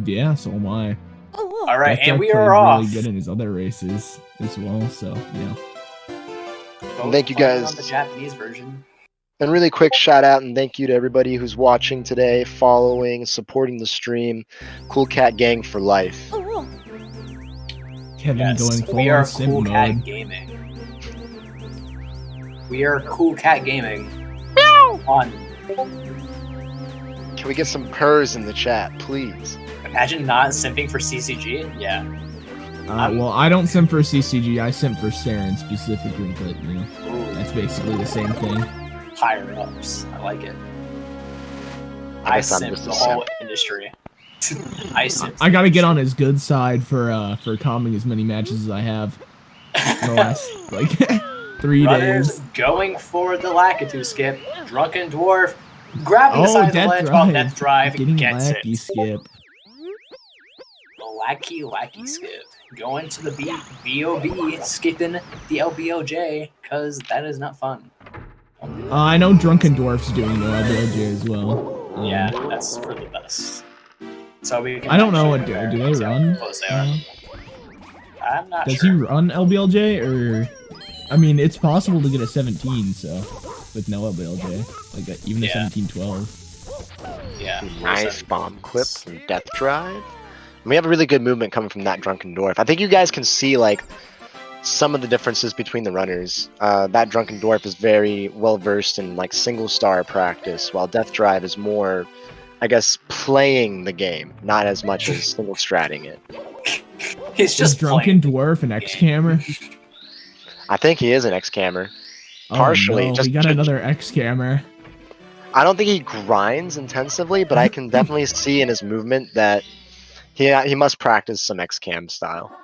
Yeah, so am I. All right, Death and Drive we played are off. really good in his other races as well, so yeah. Both Thank you playing guys. on the Japanese version. And really quick shout out and thank you to everybody who's watching today, following, supporting the stream. Cool Cat Gang for life. Kevin Yes, going full we on are simp Cool mode. Cat Gaming. We are Cool Cat Gaming. On. Can we get some purrs in the chat, please? Imagine not simping for CCG. Yeah. Well, I don't simp for CCG, I simp for Saren specifically, but you know, that's basically the same thing. Higher ups. I like it. I I guess I'm simp just a the simp. whole industry. I simp. I gotta get on his good side for calming as many matches as I have in the last like 3 Runners days. going for the Lakitu skip. Drunken Dwarf grabbing the Oh, side of the Death ledge while Drive. Death Drive Getting gets lacky it. skip. The lacky skip. Going to the BOB, skipping the LBOJ, because that is not fun. I know Drunken Dwarf's doing the LBLJ as well. Yeah, that's for the best. So we can I don't know what actually do they see how run? close they are. I'm not Does sure. he run LBLJ or? I mean, it's possible to get a 17, so with no LBLJ, like even a 17-12. Yeah. Nice bomb clip from Death Drive. We have a really good movement coming from that Drunken Dwarf. I think you guys can see like some of the differences between the runners. That Drunken Dwarf is very well versed in like single star practice, while Death Drive is more, I guess, playing the game, not as much as single stratting it. He's just Drunken Dwarf an X-cammer. I think he is an X-cammer. Oh, Partially. no, Just we got another X-cammer. I don't think he grinds intensively, but I can definitely see in his movement that he must practice some X-cam style,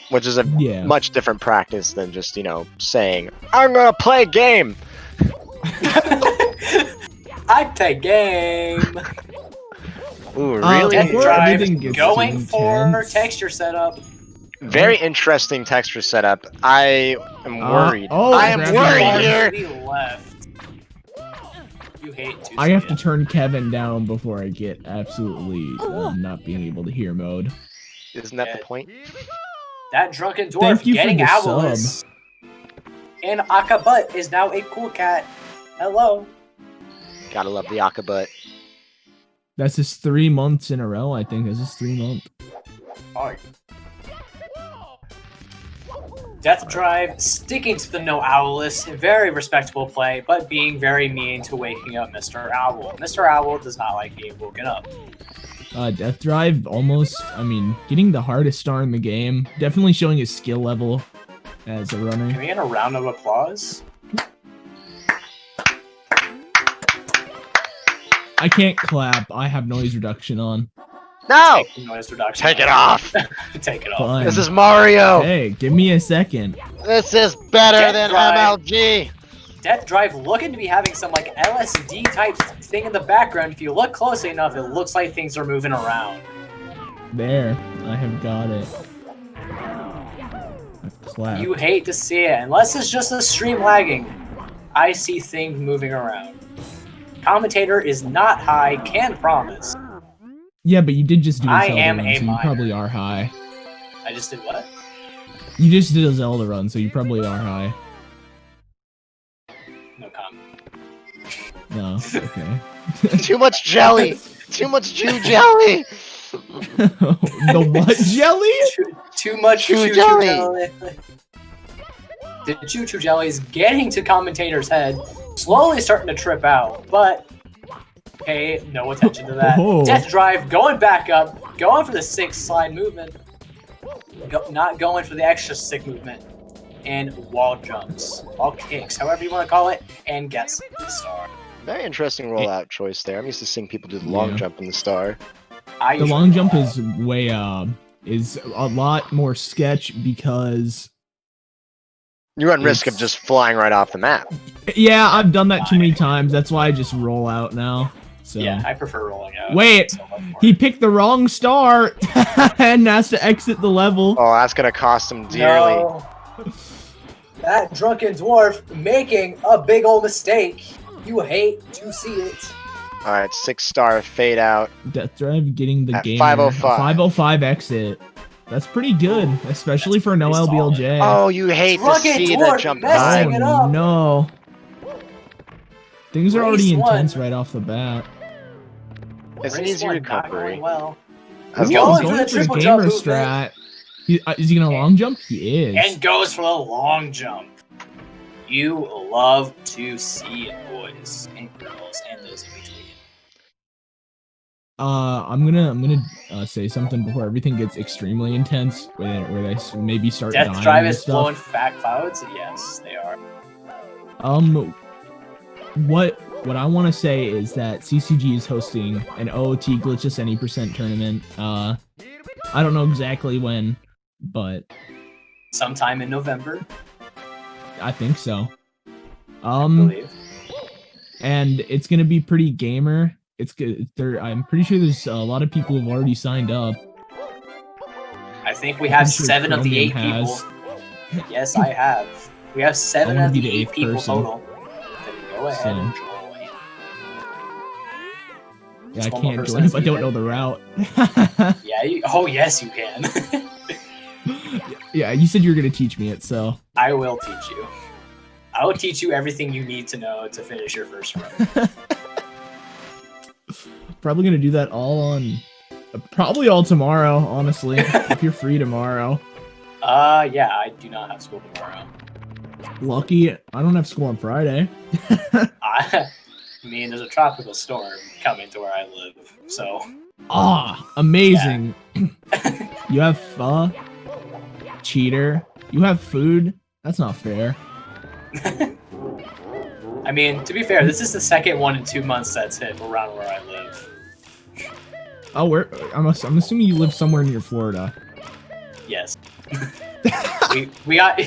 which is a much different practice than just, you know, saying, I'm gonna play a game! I play game! Ooh, really? Death Drive going for texture setup. Very interesting texture setup. I am worried. Oh, I am worried here! Left. You hate to I have to turn Kevin down before I get absolutely not being able to hear mode. Isn't that the point? That Drunken Dwarf Thank you getting for the owless. sub. And Akabut is now a cool cat. Hello. Gotta love the Akabut. That's his 3 months in a row, I think. This is 3 months. Alright. Death Drive sticking to the no owlless, very respectable play, but being very mean to waking up Mr. Owl. Mr. Owl does not like being woken up. Death Drive almost, I mean, getting the hardest star in the game. Definitely showing his skill level as a runner. Can we get a round of applause? I can't clap. I have noise reduction on. No! Noise reduction. Take it off! Take it off. Fine. This is Mario! Hey, give me a second. This is better Death than Drive. MLG! Death Drive looking to be having some like LSD type thing in the background. If you look closely enough, it looks like things are moving around. There, I have got it. I've clapped. You hate to see it, unless it's just the stream lagging. I see things moving around. Commentator is not high, can promise. Yeah, but you did just do a I Zelda am run, a so you minor. probably are high. I just did what? You just did a Zelda run, so you probably are high. No comment. No, okay. Too much jelly! Too much Jew jelly! The what jelly? Too much Chew choo jelly. jelly. The choo-choo jelly is getting to commentator's head, slowly starting to trip out, but pay no attention to that. Oh. Death Drive going back up, going for the 6 slide movement, not going for the extra sick movement, and wall jumps, wall kicks, however you want to call it, and gets the star. Very interesting rollout choice there. I'm used to seeing people do the long jump in the star. The long jump is way is a lot more sketch because you run risk of just flying right off the map. Yeah, I've done that too many times. That's why I just roll out now. So yeah, I prefer rolling out. Wait, he picked the wrong star and has to exit the level. Oh, that's gonna cost him dearly. No. That Drunken Dwarf making a big old mistake. You hate to see it. All right, 6-star fade out. Deathdrive getting the At gamer. 505. 505 exit. That's pretty good, especially for no pretty solid. LBLJ. Oh, you hate to see the Dwarf jump messing time. it up. No. Things are already Race one. intense right off the bat. It's an Race easy one not recovery. going well. As Ooh, long going as for the triple jump gamer movement. strat. Is he gonna long jump? He is. And goes for the long jump. You love to see it, boys and girls, and those in between. I'm gonna say something before everything gets extremely intense, where they maybe start dying Deathdrive and is stuff. blowing fat clouds. Yes, they are. What I want to say is that CCG is hosting an OOT Glitchless Any % tournament. I don't know exactly when, but Sometime in November, I think so. I believe. And it's gonna be pretty gamer. It's good. I'm pretty sure there's a lot of people who've already signed up. I think we have pretty sure 7 of the 8 Chromium people. Yes, I have. We have 7 wanna of be the the 8 8th people person. total. Then go ahead So- and join. Yeah, I Just one more can't person join if I is don't needed. know the route. Yeah. Oh, yes, you can. Yeah, you said you were gonna teach me it, so I will teach you. I will teach you everything you need to know to finish your first run. probably gonna do that all on, probably all tomorrow. Honestly, if you're free tomorrow. Yeah, I do not have school tomorrow. Lucky, I don't have school on Friday. I mean, there's a tropical storm coming to where I live, so Ah, amazing. You have pho, cheater. You have food. That's not fair. I mean, to be fair, this is the second one in 2 months that's hit around where I live. Oh, I'm assuming you live somewhere near Florida. Yes. we got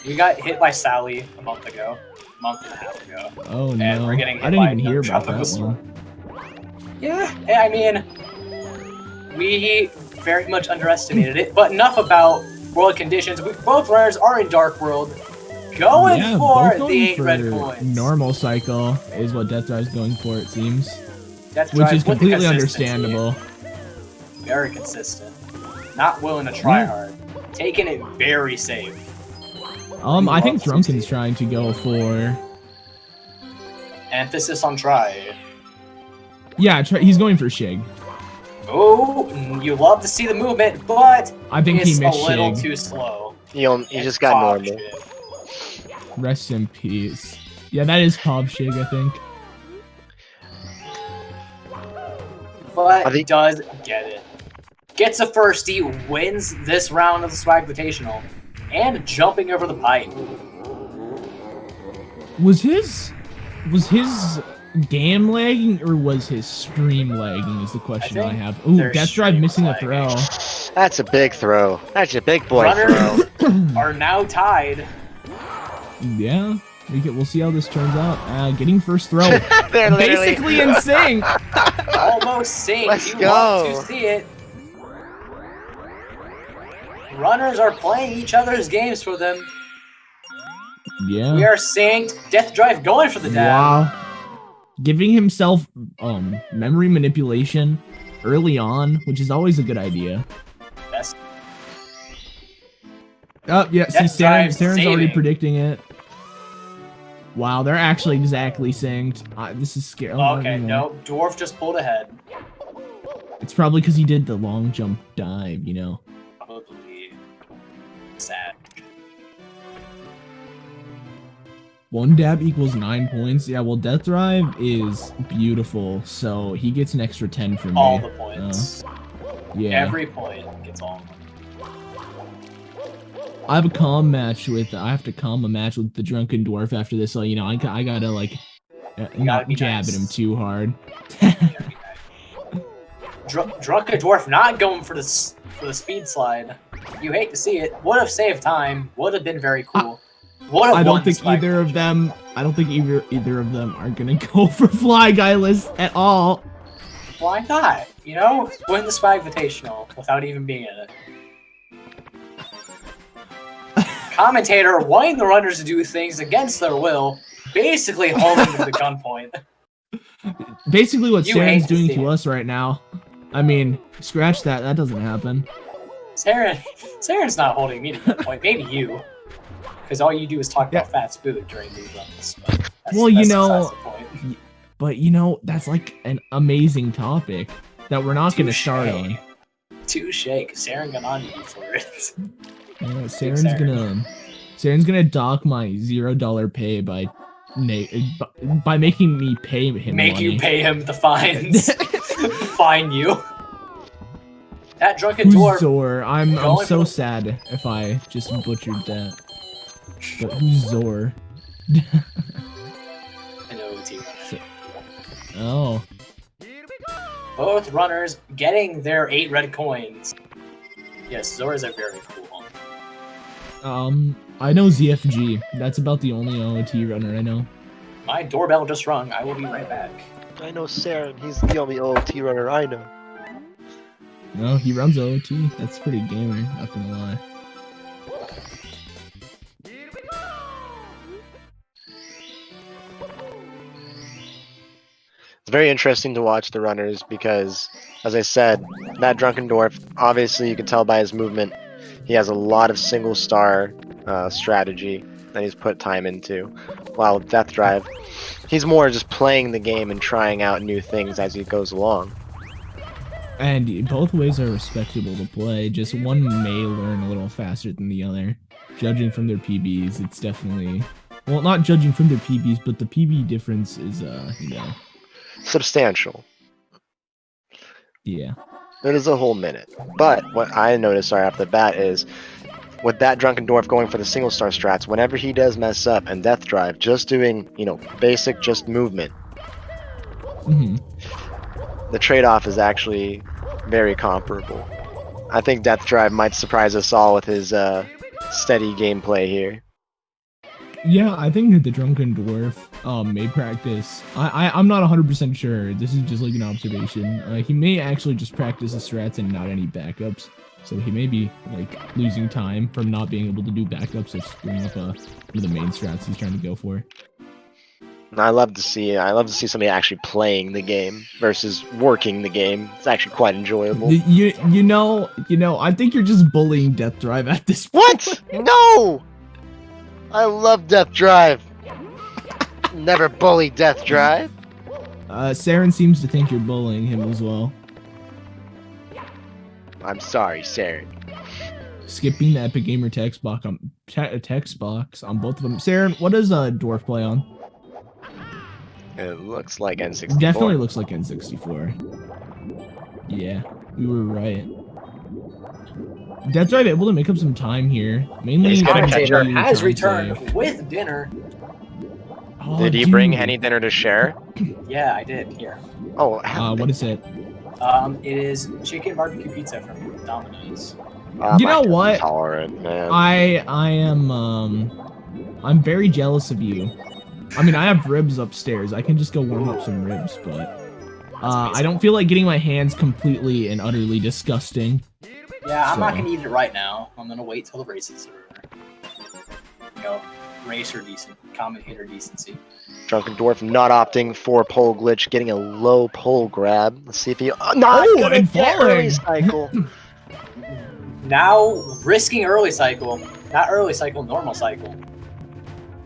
we got hit by Sally a month and a half ago. Oh And no, we're getting hit I didn't by even hear about tropical that storm. one. Yeah, I mean, we very much underestimated it. But enough about world conditions. Both runners are in Dark World, going Yeah, for both the 8 going red for coins. normal cycle is what Deathdrive's going for, it seems, Death which Drive is with the completely consistency. understandable. Very consistent. Not willing to try Yeah. hard. Taking it very safe. I think love to Drunken's see. trying to go for. Emphasis on try. Yeah, he's going for Shig. Oh, you love to see the movement, but I think it's he missed a little Shig. too slow. You just got Pop normal. shit. Rest in peace. Yeah, that is Pop Shig, I think. But he does get it. Gets a firstie, wins this round of the Swag Invitational, and jumping over the pipe. Was his game lagging or was his stream lagging is the question I think have. Ooh, their Deathdrive stream missing a lagging. throw. That's a big throw. That's a big boy Runners throw. are now tied. Yeah, we'll see how this turns out. Getting first throw. They're literally- Basically in sync. Almost synced. Let's You go. love to see it. Runners are playing each other's games for them. Yeah. We are synced. Deathdrive going for the dab. Wow. Giving himself memory manipulation early on, which is always a good idea. That's Oh, yeah, see, Deathdrive Saren's already saving. predicting it. Wow, they're actually exactly synced. This is scary. okay. No, Dwarf just pulled ahead. It's probably because he did the long jump dive, you know. Probably sad. 1 dab equals 9 points. Yeah, well, Deathdrive is beautiful, so he gets an extra 10 from me. All the points. Yeah. Every point gets all. I have a calm match with. I have to calm a match with the Drunken Dwarf after this, so you know I gotta like not be jab nice. at him too hard. Drunken Dwarf not going for the speed slide. You hate to see it. Would have saved time. Would have been very cool. Would have I won don't the think Swag either of them. I don't think either of them are gonna go for Fly Guy list at all. Why not? You know, win the Swag Invitational without even being in it. Commentator wanting the runners to do things against their will, basically holding them to gunpoint. Basically what You Saren's hate to doing see to it. us right now. I mean, scratch that. That doesn't happen. Saren's not holding me to that point. Maybe you. Because all you do is talk about fast food during these runs. But Well, you that's know, besides the point. but you know, that's like an amazing topic that we're not going to start on. Touche, because Saren got on you for it. Yeah, Saren. Saren's gonna dock my $0 pay by making me pay him Make money. you pay him the fines. Fine you. That drunken Who's dwarf. Zor? I'm Going so for the- sad if I just butchered that. But who's Zor? An OT runner. Oh. Both runners getting their 8 red coins. Yes, Zoras are very cool. I know ZFG. That's about the only OOT runner I know. My doorbell just rung. I will be right back. I know Saren. He's the only OT runner I know. No, he runs OOT. That's pretty gamer, not gonna lie. It's very interesting to watch the runners because, as I said, that Drunken Dwarf, obviously you can tell by his movement, he has a lot of single star strategy that he's put time into. While Deathdrive, he's more just playing the game and trying out new things as he goes along. And both ways are respectable to play, just one may learn a little faster than the other. Judging from their PBs, it's definitely... Well, not judging from their PBs, but the PB difference is, you know... Substantial. Yeah. It is a whole minute. But what I noticed right off the bat is, with that Drunken Dwarf going for the single star strats, whenever he does mess up and Deathdrive, just doing, you know, basic just movement, the trade-off is actually very comparable. I think Deathdrive might surprise us all with his steady gameplay here. Yeah, I think that the Drunken Dwarf may practice. I'm not 100% sure. This is just like an observation. He may actually just practice the strats and not any backups. So he may be like losing time from not being able to do backups of screwing up one of the main strats he's trying to go for. I love to see somebody actually playing the game versus working the game. It's actually quite enjoyable. You know, I think you're just bullying Deathdrive at this point. What? No! I love Deathdrive. Never bully Deathdrive. Saren seems to think you're bullying him as well. I'm sorry, Saren. Skipping the Epic Gamer text box on both of them. Saren, what does Dwarf play on? It looks like N64. Definitely looks like N64. Yeah, we were right. Deathdrive able to make up some time here. Mainly He's gonna Commentator catch has time returned save. with dinner. Oh, Did he dude. bring any dinner to share? Yeah, I did. Here. Oh, What is it? It is chicken barbecue pizza from Domino's. You know what? Intolerant, man. I am I'm very jealous of you. I mean, I have ribs upstairs. I can just go warm up some ribs, but I don't feel like getting my hands completely and utterly disgusting. Yeah, I'm not So. gonna eat it right now. I'm gonna wait till the races are, you know, racer decent, commentator decency. Drunken Dwarf not opting for pole glitch, getting a low pole grab. Let's see if he. Not Oh, gonna and get falling. early cycle. Now risking early cycle, not early cycle, normal cycle.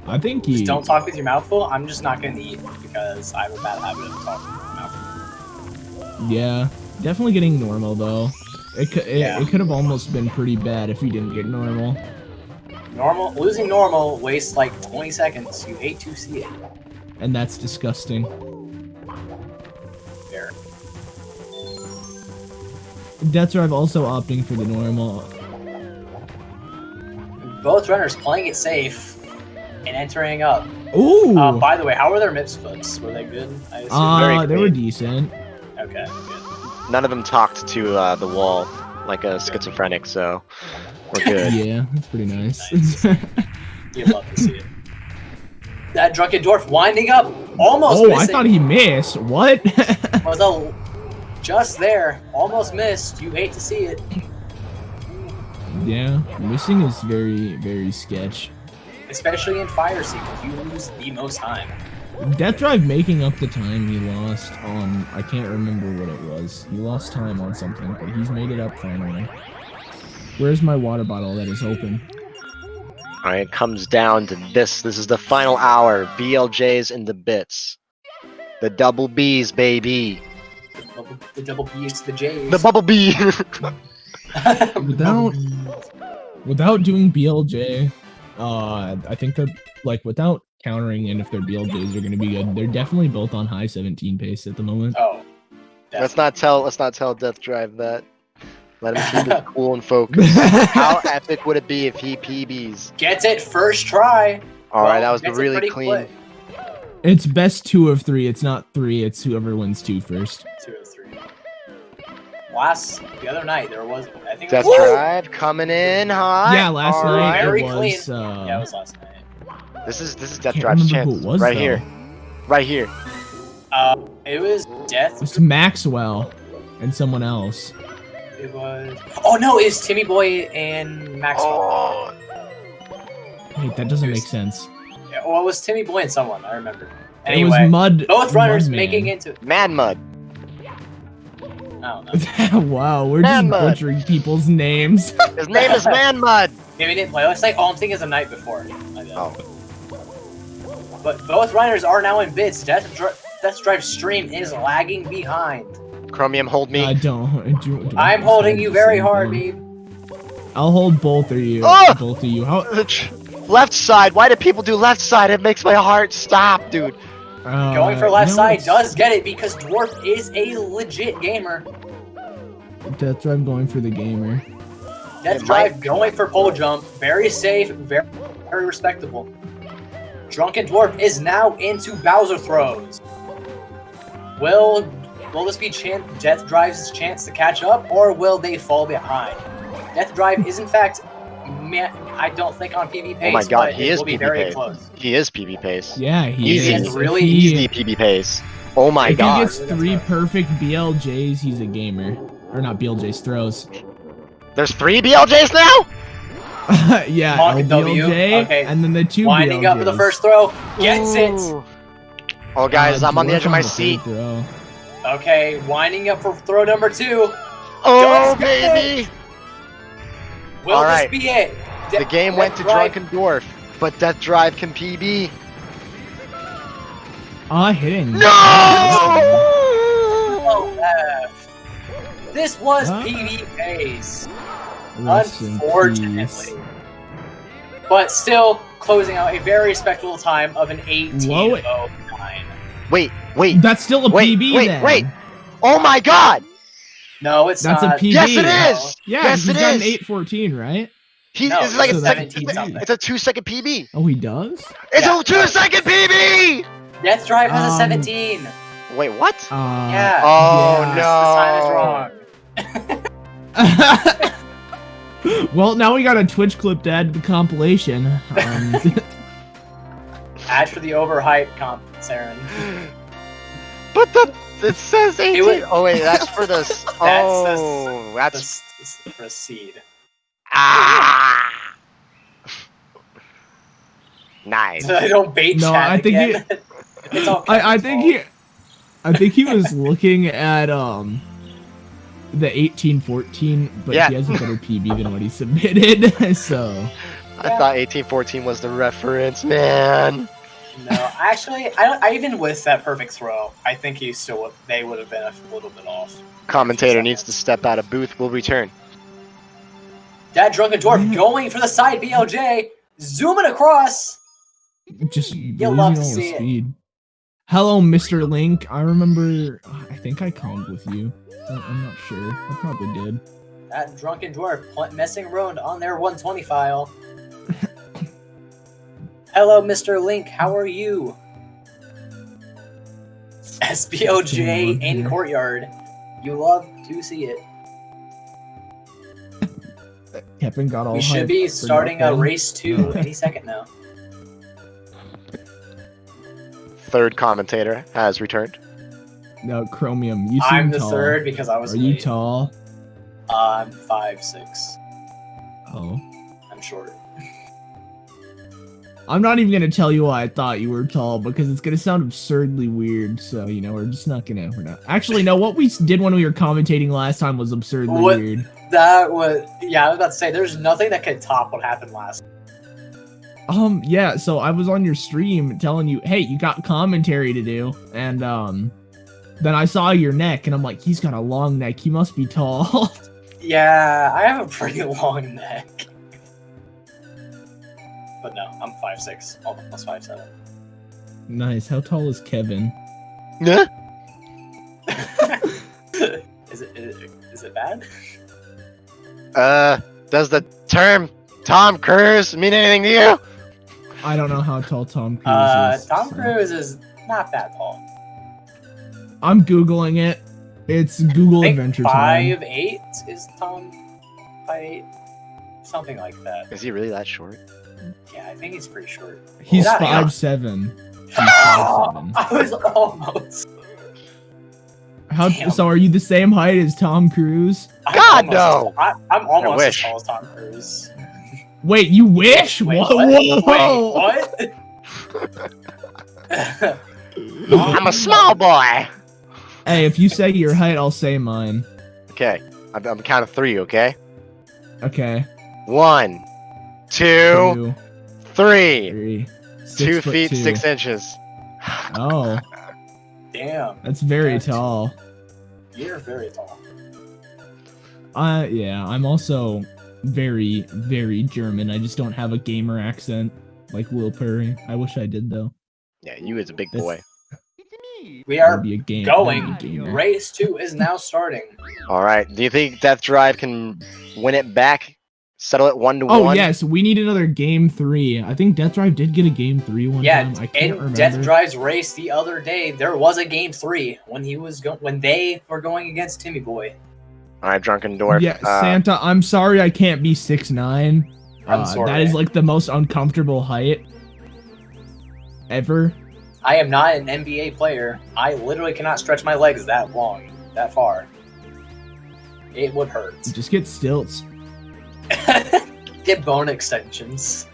I think Just he. don't talk with your mouth full. I'm just not gonna eat because I have a bad habit of talking with my mouth full. Yeah, definitely getting normal though. It Yeah. could have almost been pretty bad if he didn't get normal. Losing normal wastes like 20 seconds. You hate to see it. And that's disgusting. Fair. Deathdrive also opting for the normal. Both runners playing it safe and entering up. Ooh! By the way, how were their MIPS flips? Were they good? I assume. very They were clean. decent. Okay, good. None of them talked to the wall like a schizophrenic, so we're good. Yeah, that's pretty nice. You'd love to see it. That drunken dwarf winding up, almost Oh, missing. I thought he missed. What? Was just there, almost missed. You hate to see it. Yeah, missing is very, very sketch. Especially in fire sequence, you lose the most time. Deathdrive making up the time he lost on, I can't remember what it was. He lost time on something, but he's made it up finally. Where's my water bottle that is open? Alright, it comes down to this. This is the final hour. BLJs and the bits. The double B's, baby. The double B's to the J's. The bubble B. Without doing BLJ, I think they're like without countering and if their BLJs are gonna be good, they're definitely both on high 17 pace at the moment. Oh. Let's not tell Deathdrive that. Let him keep it cool and focused. How epic would it be if he PBs? Gets it first try. Alright, that was gets it really pretty clean. quick. It's best 2 of 3. It's not 3. It's whoever wins 2 first. 2 of 3. The other night there was, I think. Deathdrive coming in hot. Yeah, last night Very it was. yeah, it was last night. This is Can't Deathdrive's remember chance. who it was, Right though. here. Right here. It was Death. It's Maxwell and someone else. It was. Oh no, it was Timmy Boy and Maxwell. Oh. Wait, that doesn't make sense. Yeah, well, it was Timmy Boy and someone. I remember. It Anyway, was Mud. both runners Mudman. making into. Mad Mud. I don't know. Wow, we're Man just Mud. butchering people's names. His name is Man Mud. Maybe we didn't play last night. Oh, I'm thinking it's the night before. I did. Oh. But both runners are now in bits. Deathdrive stream is lagging behind. Chromium, hold me. I don't. Do I'm holding you very hard, babe. I'll hold both of you. Oh! Both of you. How? Left side. Why do people do left side? It makes my heart stop, dude. Going for left no, side it's- does get it because Dwarf is a legit gamer. Deathdrive going for the gamer. Deathdrive going for pole jump. Very safe, very respectable. Drunken Dwarf is now into Bowser throws. Will this be Deathdrive's chance to catch up, or will they fall behind? Deathdrive is in fact, I don't think on PB pace, Oh my god, but he it is will be PB very pace. close. He is PB pace. Yeah, he Easy. is. It's really Easy PB pace. Oh my If god. he gets 3 perfect BLJs, he's a gamer. Or not BLJs, throws. There's 3 BLJs now? Yeah, Mock W, LBLJ, okay. and then the 2 Winding BLJs. up for the first throw, gets it. Ooh. Oh guys, I'm on the edge of my seat. Throw. Okay, winding up for throw number 2. Oh Just get baby! Will All this right. be it? The game went to Deathdrive- Drunken Dwarf, but Deathdrive can PB. Hitting. No! Oh, left. This was Huh? PB pace. Rest in Unfortunately. peace. But still closing out a very respectable time of an 18:09. Wait. That's still a Wait, PB wait, then. wait. Oh my god! No, it's That's not. a PB. Yes, it is! Yeah, Yes, he's it got an is! 814, right? No, This is like it's a a second. 17 something. It's a 2-second PB. Oh, he does? It's Yeah. a 2-second PB! Deathdrive has a Um, 17. Wait, what? Yeah. Oh yeah. The time is wrong. Well, now we got a Twitch clip to add to the compilation. Add for the overhype comp, Saren. But it says 18. would- Oh wait, that's for the. That's Proceed. ah. Nice. I don't bait No, chat I think again. It's all I Kevin's think he was looking at the 1814, but Yeah. he has a better PB than what he submitted. So I thought 1814 was the reference, man. fault. No, actually, I even with that perfect throw, I think they would have been a little bit off. Commentator needs to step out of booth. We'll return. That Drunken Dwarf going for the side BLJ, zooming across. just You'll losing love all to the see it. speed. Hello, Mr. Link. I remember. I think I called with you. I'm not sure. I probably did. That Drunken Dwarf messing around on their 120 file. Hello, Mr. Link. How are you? SBOJ in here. courtyard. You love to see it. Kevin got all We should hyped be for starting a nothing. race 2 any second now. Third commentator has returned. No, Chromium. You seem I'm the tall. third because I was Are you late. tall? I'm 5'6". Oh. I'm short. I'm not even gonna tell you why I thought you were tall because it's gonna sound absurdly weird. So you know, we're not. Actually, no. What we did when we were commentating last time was absurdly weird. That was I was about to say there's nothing that could top what happened last. Yeah. So I was on your stream telling you, hey, you got commentary to do, and then I saw your neck, and I'm like, he's got a long neck. He must be tall. Yeah, I have a pretty long neck. But no, I'm 5'6", almost 5'7". Nice. How tall is Kevin? Yeah. Is it bad? Does the term Tom Cruise mean anything to you? I don't know how tall Tom Cruise is. Tom Cruise is not that tall. I'm Googling it. It's Google I think Adventure Time. 5'8" is Tom. 5'8", something like that. Is he really that short? Yeah, I think he's pretty short. He's Not 5'7". I was almost. Damn. So are you the same height as Tom Cruise? God, no! I'm almost as wish. tall as Tom Cruise. Wait, you wish? Wait, Whoa! Wait, what? I'm a small boy! Hey, if you say your height, I'll say mine. Okay, I'm count of 3, okay? Okay. 1, 2, 3. 3. 2 feet 6 inches. Oh, Damn, that's very tall. you're very tall. Yeah, I'm also very, very German. I just don't have a gamer accent like Will Perry. I wish I did though. Yeah, you is a big boy. We are I'd be a going. gamer. Race 2 is now starting. Alright, do you think Deathdrive can win it back? Settle it 1-1? Oh yes, we need another game 3. I think Deathdrive did get a game 3 one time. I can't in remember. Deathdrive's race the other day, there was a game 3 when when they were going against Timmy Boy. Alright, Drunken Dwarf. Yeah, Santa, I'm sorry I can't be 6'9". I'm sorry. That is like the most uncomfortable height ever. I am not an NBA player. I literally cannot stretch my legs that long, that far. It would hurt. Just get stilts. Get bone extensions.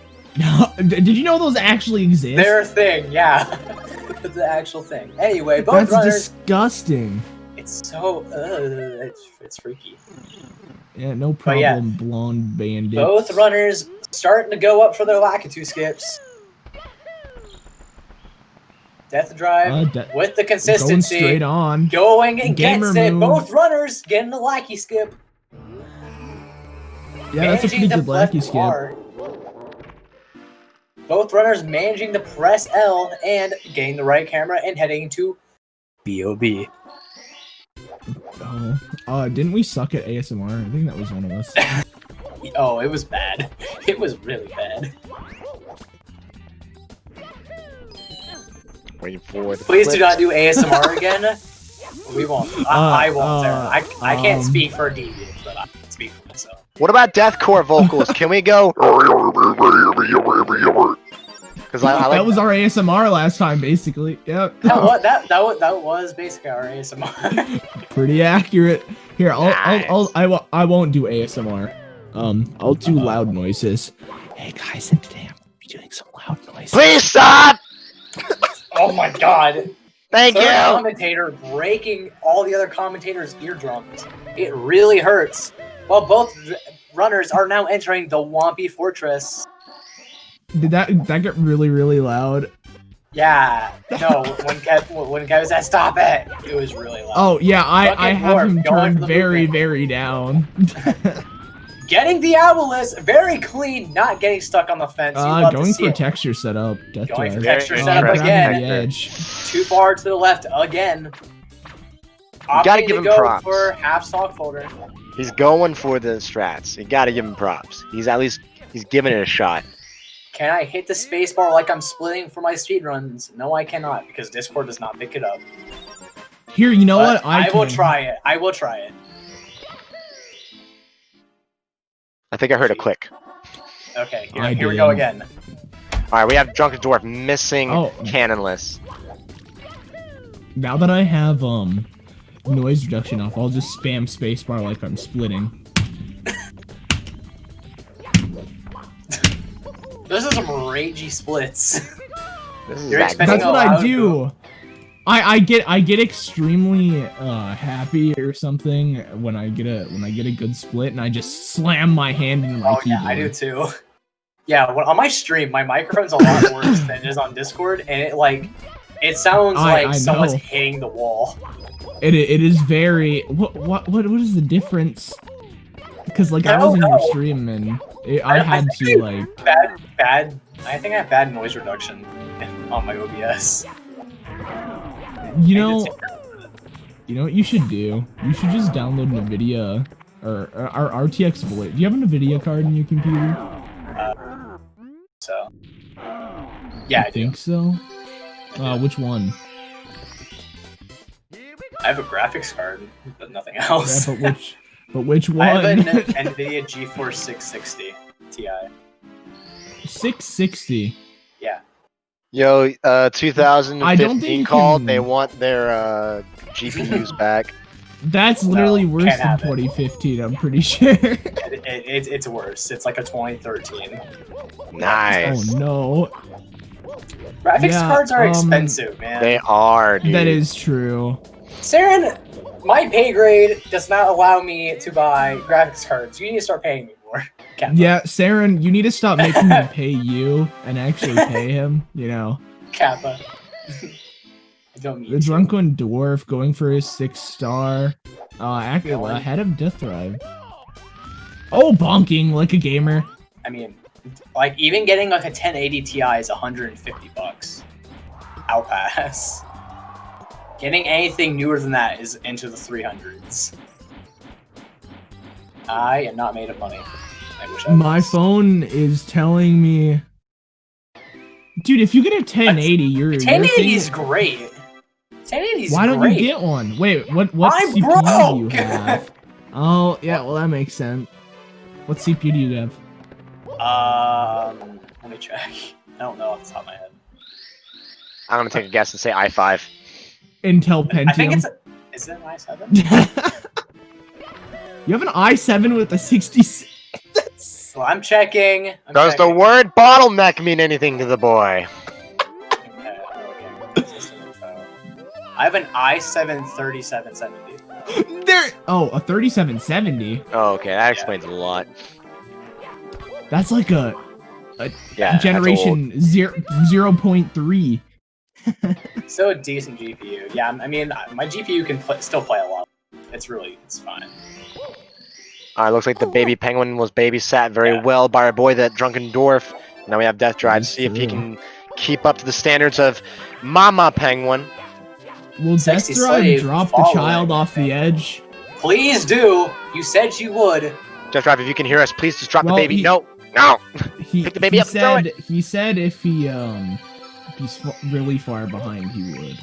Did you know those actually exist? They're a thing, yeah. It's the actual thing. Anyway, both That's runners. disgusting. It's so. It's freaky. Yeah, no problem, yeah, blonde bandit. Both runners starting to go up for their Lakitu skips. Deathdrive with the consistency. Going straight on. Going and Gamer gets it. move. Both runners getting the Lackey skip. Yeah, that's a pretty good Lackey skip. R. Both runners managing to press L and getting the right camera and heading to B.O.B. Oh, didn't we suck at ASMR? I think that was one of us. Oh, it was bad. It was really bad. Waiting for the Please clips. do not do ASMR again. We won't. I won't. I can't speak for Deviant, but I can speak for myself. What about deathcore vocals? Can we go? Because I like that was our ASMR last time, basically. Yep. That was basically our ASMR. Pretty accurate. Here, I won't do ASMR. I'll do loud noises. Hey guys, and today I'm gonna be doing some loud noises. Please stop! Oh my god. Thank you! Commentator breaking all the other commentators' eardrums. It really hurts. Well, both runners are now entering the Whompy Fortress. Did that get really, really loud? Yeah. No, when Kev said stop it, it was really loud. Oh yeah, I have him going turned for the very, movement. very down. Getting the Owlist, very clean, not getting stuck on the fence. You love to going see for it. texture setup. Going for Deathdrive. texture Very setup interesting. again. The edge. Too far to the left again. gotta Opting give to him go props. for half stock folder. He's going for the strats. You gotta give him props. He's giving it a shot. Can I hit the spacebar like I'm splitting for my speedruns? No, I cannot, because Discord does not pick it up. Here, you know But what? I will can. try it. I will try it. I think I heard a click. Okay, I here we go didn't. again. Alright, we have Drunken Dwarf missing Oh. cannonless. Now that I have noise reduction off, I'll just spam spacebar like I'm splitting. Those are some ragey splits. This is You're that expecting That's a what I loud do. boom. I get extremely happy or something when I get a good split and I just slam my hand into my Oh keyboard. yeah, I do too. Yeah, on my stream, my microphone's a lot worse than it is on Discord, and it sounds like I someone's know. hitting the wall. It is very what is the difference? Because like I I was don't in your know. stream and I had think to like bad. I think I have bad noise reduction on my OBS. you know what you should do? You should just download NVIDIA or RTX Void. Do you have an NVIDIA card in your computer? So yeah, I do. think so. Which one? I have a graphics card, but nothing else. Yeah, but which one? I have an NVIDIA GeForce 660 Ti. 660. Yeah. Yo, I don't think 2015 you called. can- They want their GPUs back. That's literally No, worse can't than have it. 2015. I'm pretty sure. It's worse. It's like a 2013. Nice. Oh no, Graphics Yeah, cards are expensive, man. They are, dude. that is true. Saren, my pay grade does not allow me to buy graphics cards. You need to start paying me more. Kappa. Yeah, Saren, you need to stop making him pay you and actually pay him. You know, Kappa. I don't mean the Drunken Dwarf going for his 6-star. Actually ahead of Deathdrive. Oh, bonking like a gamer. I mean, like even getting like a 1080 Ti is $150. Outpass. Getting anything newer than that is into the 300s. I am not made of money. I wish I My was. phone is telling me, dude, if you get a 1080, you're 1080 is great. 1080 is Why don't great. you get one? Wait, what I'm CPU do you broke! have? Oh, yeah, well that makes sense. What CPU do you have? Let me check. I don't know off the top of my head. I'm gonna take a guess and say i5. Intel Pentium. I think it's is it an i7? You have an i7 with a 66. Well, I'm checking. Does the word bottleneck mean anything to the boy? I have an i7 3770. There. Oh, a 3770. Oh, okay, that explains a lot. That's like a Yeah, that's old. generation 0.3. Still a decent GPU. Yeah, I mean, my GPU can still play a lot. It's fine. Alright, looks like the baby penguin was babysat very Yeah. well by our boy, that drunken dwarf. Now we have Deathdrive. That's See if he true. can keep up to the standards of Mama Penguin. Will Sexy Deathdrive slave drop the following. child off the edge? Please do. You said you would. Deathdrive, if you can hear us, please just drop Well, the baby. he- No, no. He, Pick the baby he up and throw said he said if he's really far behind, he would.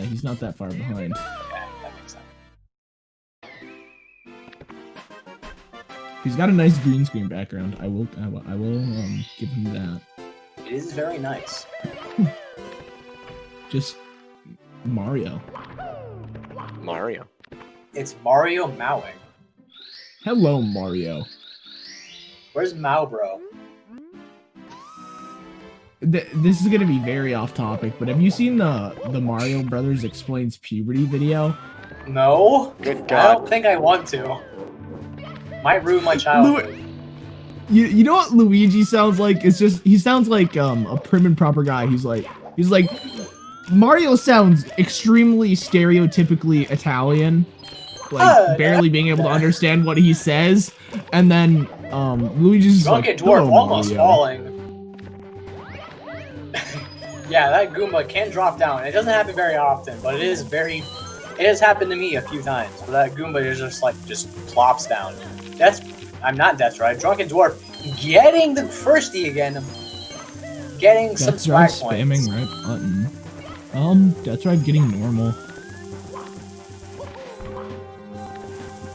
He's not that far behind. Yeah, that makes sense. He's got a nice green screen background. I will give him that. It is very nice. Just Mario. Mario. It's Mario Mowing. Hello, Mario. Where's Mao, bro? This is gonna be very off topic, but have you seen the Mario Brothers Explains Puberty video? No. Good I God. don't think I want to. Might ruin my childhood. You know what Luigi sounds like? It's just he sounds like a prim and proper guy. He's like Mario sounds extremely stereotypically Italian, like barely being able to understand what he says, and then Luigi's just Drunken like, Dwarf "Hello, almost Mario." falling. Yeah, that Goomba can drop down. It doesn't happen very often, but it has happened to me a few times. But that Goomba is just plops down. I'm not Deathdrive. Drunken Dwarf getting the firstie again. Getting some Death swag Drive points. spamming right button. Death Drive getting normal.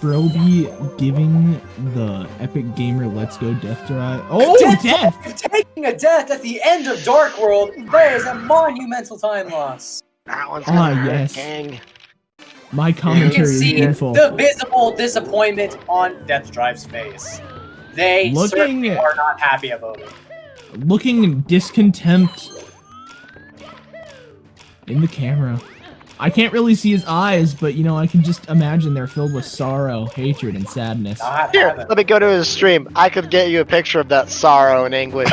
Broby giving the epic gamer let's go Death Drive. Oh, death! Taking a death at the end of Dark World. That is a monumental time loss. That one's gonna hurt, yes. gang. My You commentary can is see beautiful. the visible disappointment on Deathdrive's face. They certainly are not happy about it. looking in discontempt in the camera. I can't really see his eyes, but you know, I can just imagine they're filled with sorrow, hatred, and sadness. Here, let me go to his stream. I could get you a picture of that sorrow and anguish.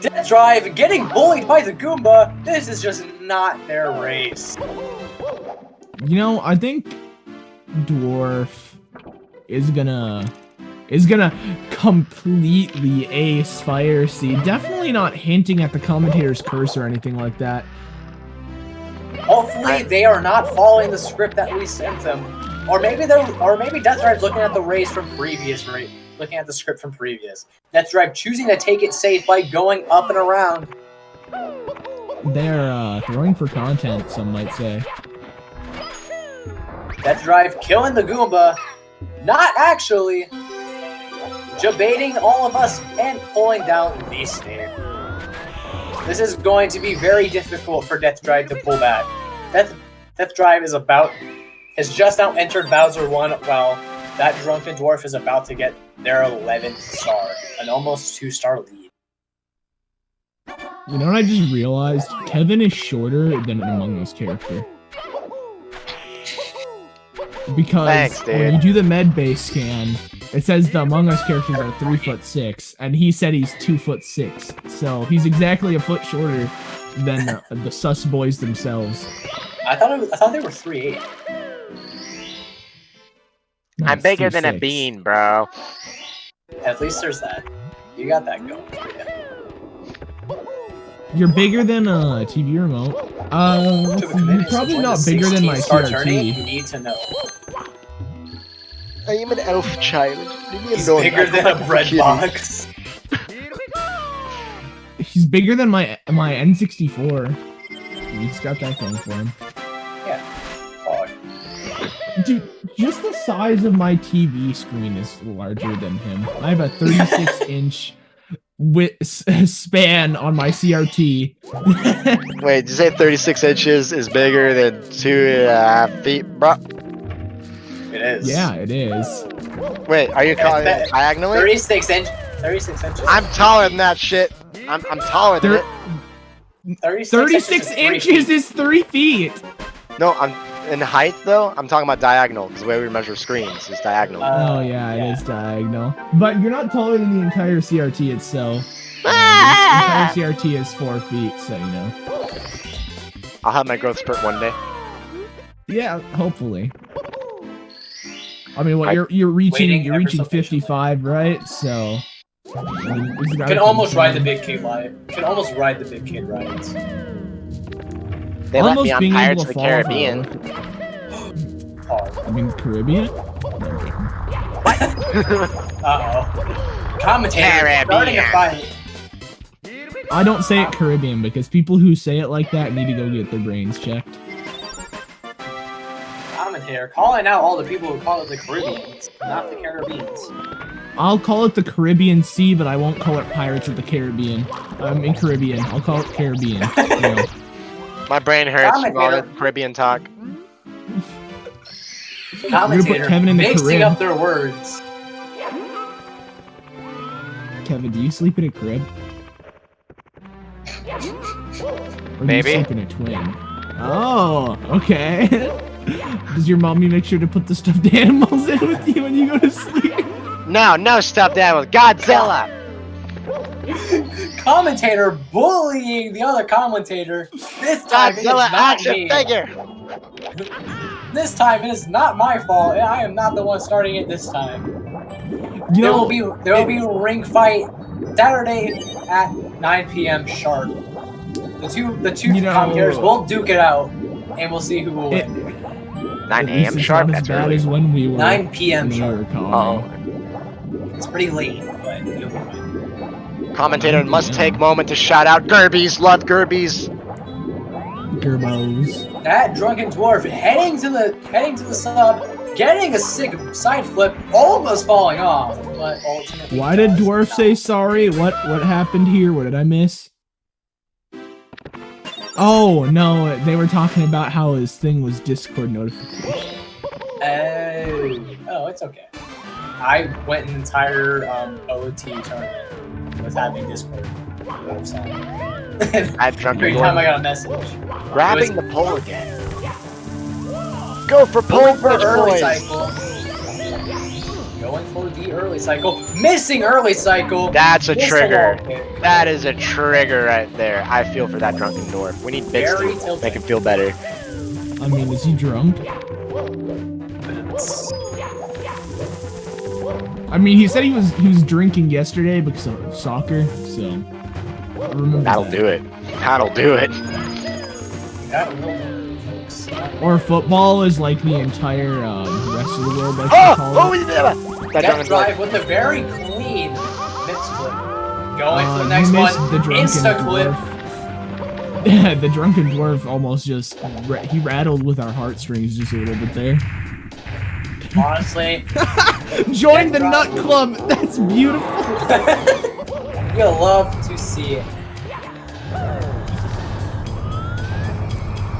Deathdrive getting bullied by the Goomba. This is just not their race. You know, I think Dwarf is gonna completely ace Fire Seed. Definitely not hinting at the commentator's curse or anything like that. Hopefully they are not following the script that we sent them. Or maybe Deathdrive's looking at the race from previous looking at the script from previous. Deathdrive choosing to take it safe by going up and around. They're throwing for content, some might say. Deathdrive killing the Goomba. Not actually. Debating all of us and pulling down the stage. This is going to be very difficult for Deathdrive to pull back. Deathdrive has just now entered Bowser 1 while that Drunken Dwarf is about to get their 11th star, an almost 2-star lead. You know what I just realized? Kevin is shorter than an Among Us character. Because Thanks, when you do the med-base scan, it says the Among Us characters are 3'6", and he said he's 2'6", so he's exactly a foot shorter than the sus boys themselves. I thought they were 3'8". No, I'm it's bigger than a 3'6". bean, bro. At least there's that. You got that going for you. You're bigger than a TV remote. You're probably not bigger than my CRT. You need to know. I am an elf child. He's bigger than a bread box. He's bigger than my N64. He's got that going for him. Yeah. Oh. Dude, just the size of my TV screen is larger than him. I have a 36-inch span on my CRT. Wait, did you say 36 inches is bigger than 2.5 feet, bro? It is. Yeah, it is. Wait, are you calling it diagonally? 36 inches. I'm taller than that shit. I'm taller than it. 36 inches is 3 feet. No, I'm in height though. I'm talking about diagonal because the way we measure screens is diagonal. Oh yeah, it is diagonal. But you're not taller than the entire CRT itself. The entire CRT is 4 feet, so you know. I'll have my growth spurt one day. Yeah, hopefully. I mean, what you're reaching 55, right? So you can almost ride the big kid ride. Can almost ride the big kid rides. They let me on Pirates of the Caribbean. I mean, Caribbean? Uh-oh. Commentator starting a fight. I don't say it Caribbean because people who say it like that need to go get their brains checked. Commentator calling out all the people who call it the Caribbeans, not the Caribbeans. I'll call it the Caribbean Sea, but I won't call it Pirates of the Caribbean. I'm in Caribbean. I'll call it Caribbean. You know. My brain hurts from all the Caribbean talk. Commentator Kevin in the mixing crib. up their words. Kevin, do you sleep in a crib? Or Maybe. Do you sleep in a twin? Oh, okay. Does your mommy make sure to put the stuffed animals in with you when you go to sleep? No stuffed animals. Godzilla! Commentator bullying the other commentator. This time it is Godzilla not action me. figure! This time it is not my fault. I am not the one starting it this time. There will be a ring fight Saturday at 9 p.m. sharp. The two commentators will duke it out, and we'll see who will win. 9 a.m. sharp. Not as bad as when we were 9 p.m. when we were sharp. calling. It's pretty late, but you'll be fine. Commentator must take moment to shout out Gerbies. Love Gerbies. Gerbos. That Drunken Dwarf heading to the sub, getting a sick side flip, almost falling off, but ultimately. Why did Dwarf say sorry? What happened here? What did I miss? Oh no, they were talking about how his thing was Discord notification. Oh, it's okay. I went an entire OT tournament with having Discord website. That drunken Every dwarf. time I got a message. Grabbing the pole again. Go for pole Going for bridge, early boys. cycle. Going for the early cycle. Missing early cycle. That's a Missed trigger. wall kick. That is a trigger right there. I feel for that drunken dwarf. We need bits Very to tilting. make him feel better. I mean, is he drunk? I mean, he said he was drinking yesterday because of soccer, so I remember That'll that. do it. That'll do it. That will do, folks. Or football is like the entire rest of the world likes to call Oh, it. yeah. That drunken Deathdrive dwarf. with a very clean mix flip. Going for the You next one. missed the drunken Insta clip. dwarf. Yeah, the drunken dwarf almost just he rattled with our heartstrings just a little bit there. Honestly, Join the nut club. That's beautiful. you'll love to see it.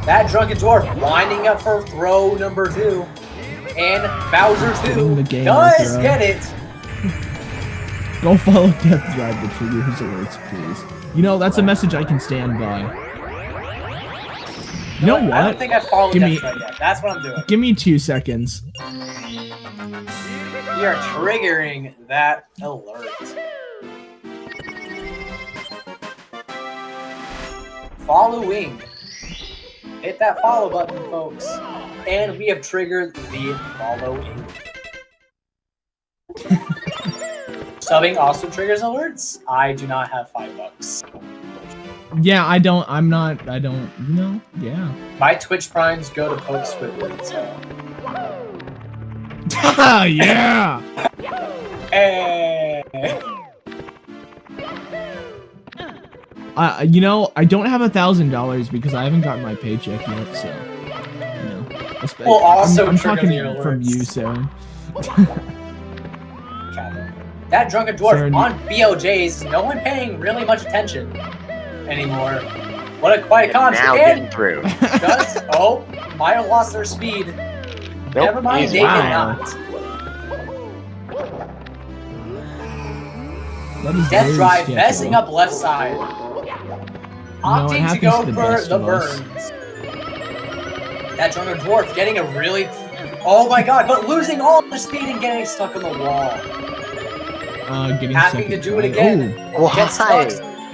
That drunken dwarf winding up for throw number 2. And Bowser Getting the 2 game does throw. get it. Go follow Deathdrive to trigger his alerts, please. You know, that's a message I can stand by. You know what? I don't think I followed Give me- Deathdrive yet. That's what I'm doing. Give me 2 seconds. We are triggering that alert. Following. Hit that follow button, folks. And we have triggered the following. Subbing also triggers alerts. I do not have $5. Yeah, I don't, you know, yeah. My Twitch primes go to Pope Squidward, so. Yeah! Hey. You know, I don't have $1,000 because I haven't gotten my paycheck yet, so, you know. We'll also I'm trigger talking the from alerts. you, Sarah. That drunken dwarf Sarah, on BLJs, no one paying really much attention anymore. What a quiet And comms. now And getting through. does, oh, might have lost their speed. Never mind, easy. they did Wow. not. That is Deathdrive very messing sketchy. up left side. it Opting to happens go to the for best the of us. burns. That drunken dwarf getting a really... Oh my god, but losing all their speed and getting stuck on the wall. Getting Having second to do it try. again. Why?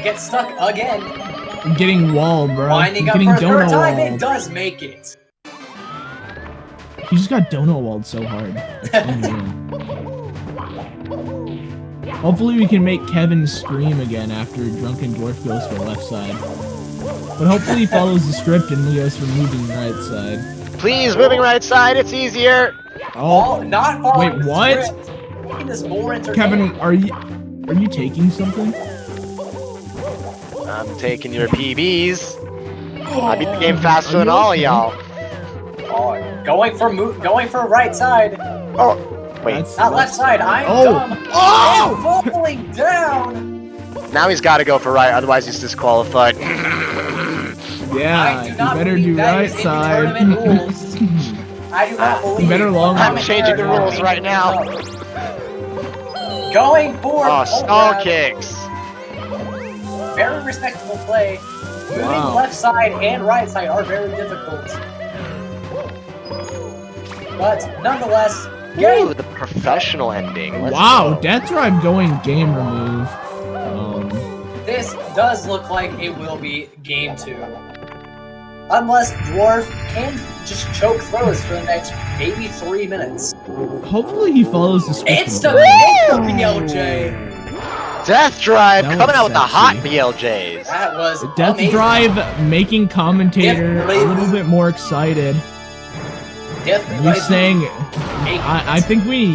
Get stuck again. Ooh, getting walled, bro. Winding up Getting for a third donut time, it walled. does make it. He just got donut walled so hard. That's unreal. Hopefully we can make Kevin scream again after Drunken Dwarf goes for left side. But hopefully he follows the script and he goes for moving right side. Please, moving right side. It's easier. Oh, Not following wait, the what? script, making this more entertaining. Kevin, are you taking something? I'm taking your PBs. I beat the game faster Are than you all okay? y'all. Oh, going for right side, Oh, wait. That's not left side. I'm Oh. dumb. Oh! And falling down. Now he's got to go for right, otherwise he's disqualified. Yeah, I do you not better believe do that right is in the side. tournament rules. I do not believe. better long I'm run. changing the rules right now. Going for Oh, pole stall grab. kicks. Very respectable play. Moving Wow. left side and right side are very difficult. But nonetheless, game. Ooh, the professional ending. Let's Wow, go. Deathdrive going game remove. This does look like it will be game 2. Unless Dwarf can just choke throws for the next maybe 3 minutes. Hopefully he follows the script. It's the BLJ. Deathdrive That coming was out with the hot sexy. BLJs. That was amazing. Deathdrive making commentator a little bit more excited. Deathdrive He's saying, making I think we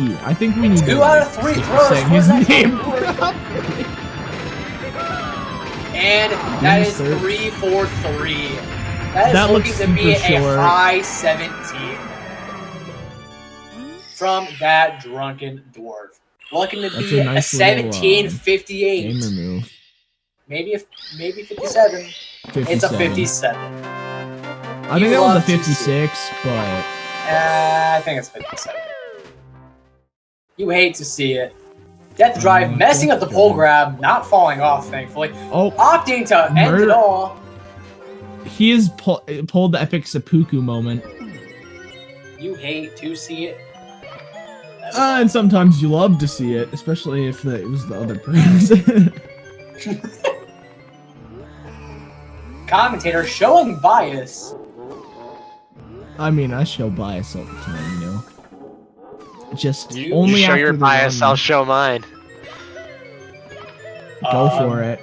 need 2 to out of 3 stick to throws saying for his that name Dwarf. properly. And that is Third. 3 for 3. That is That looking looks to be super a short. high 17 from that drunken dwarf. Looking to That's be a a nice little, 1758. Game remove. Maybe 57. 57. It's a 57. I think You that was a love to see 56, but I think it's 57. You hate to see it. Death Drive messing up the Death pole Drive. grab, not falling off, thankfully. Oh, Opting to end it Murder- all. he has pulled the epic seppuku moment. You hate to see it. And sometimes you love to see it, especially if it was the other person. Commentator showing bias. I mean, I show bias all the time, you know. Just You only show after your the bias, run. I'll show mine. Go for it.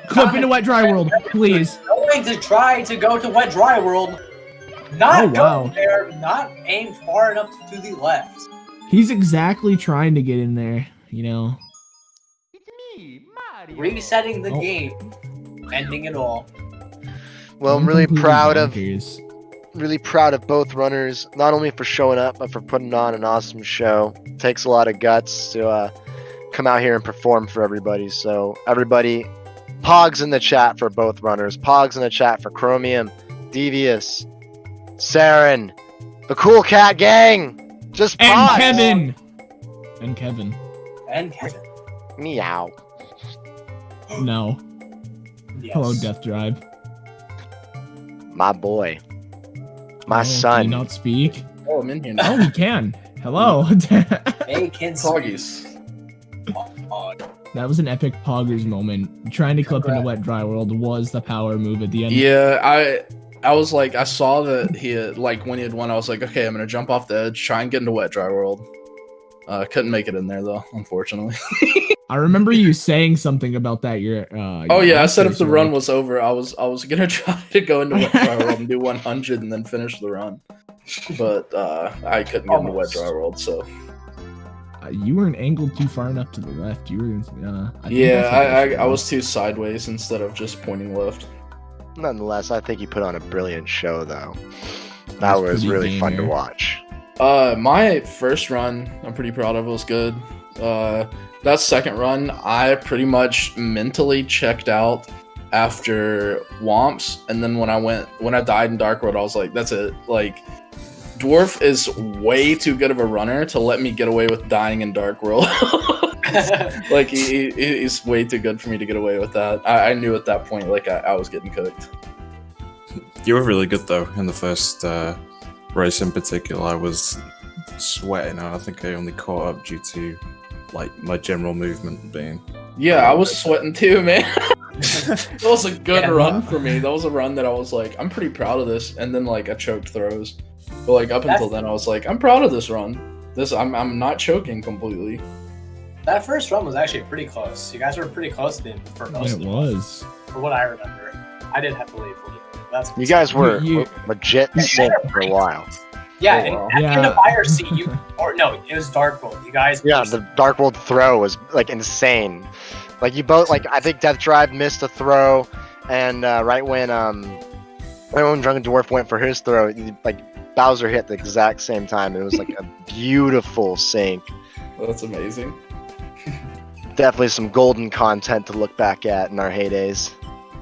Clip into wet dry world, please. Going to try to go to wet dry world. Not Oh, wow. going there. Not aimed far enough to the left. He's exactly trying to get in there, you know. Resetting the Oh. game. Ending it all. Well, I'm Going really completely proud of bonkers. both runners, not only for showing up, but for putting on an awesome show. It takes a lot of guts to come out here and perform for everybody. So everybody, pogs in the chat for both runners. Pogs in the chat for Chromium, Devious, Saren, the Cool Cat Gang. Just And pogs. Kevin! And Kevin. And Kevin. Meow. No. Yes. Hello, Death Drive. My boy. My Oh, son. Can you not speak? Oh, I'm in here now. Oh, we can. Hello. They can Poggies. That was an epic poggers moment. Trying to clip into wet dry world was the power move at the end. Yeah, I was like, I saw that he had, like, when he had won, I was like, okay, I'm gonna jump off the edge, try and get into wet dry world. Couldn't make it in there though, unfortunately. I remember you saying something about that. Oh yeah, I said if the run was over, I was gonna try to go into wet dry world and do 100 and then finish the run, but I couldn't get into wet dry world, so. You weren't angled too far enough to the left. You were. I was too sideways instead of just pointing left. Nonetheless, I think you put on a brilliant show, though. That was was pretty really fun to gamer. watch. My first run, I'm pretty proud of. It was good. That second run, I pretty much mentally checked out after Womps, and then when I died in Dark World, I was like, that's it. Like, Dwarf is way too good of a runner to let me get away with dying in Dark World. Like, he's way too good for me to get away with that. I knew at that point, like, I was getting cooked. You were really good though in the first race in particular. I was sweating and I think I only caught up due to like my general movement being. Yeah, I was sweating too, man. That was a good Yeah. run for me. That was a run that I was like, I'm pretty proud of this. And then like I choked throws. But like up until then I was like, I'm proud of this run. I'm not choking completely. That first run was actually pretty close. You guys were pretty close to him for most of It it, was. for what I remember. I did have to leave. That's You guys were You- legit sick for a while. Yeah, Oh, and wow. at the end Yeah. of fire seat, it was Dark World. You guys, Yeah, the Dark World throw was like insane. Like you both, like I think Death Drive missed a throw, and right when Drunken Dwarf went for his throw, like Bowser hit the exact same time. It was like a beautiful sync. That's amazing. Definitely some golden content to look back at in our heydays.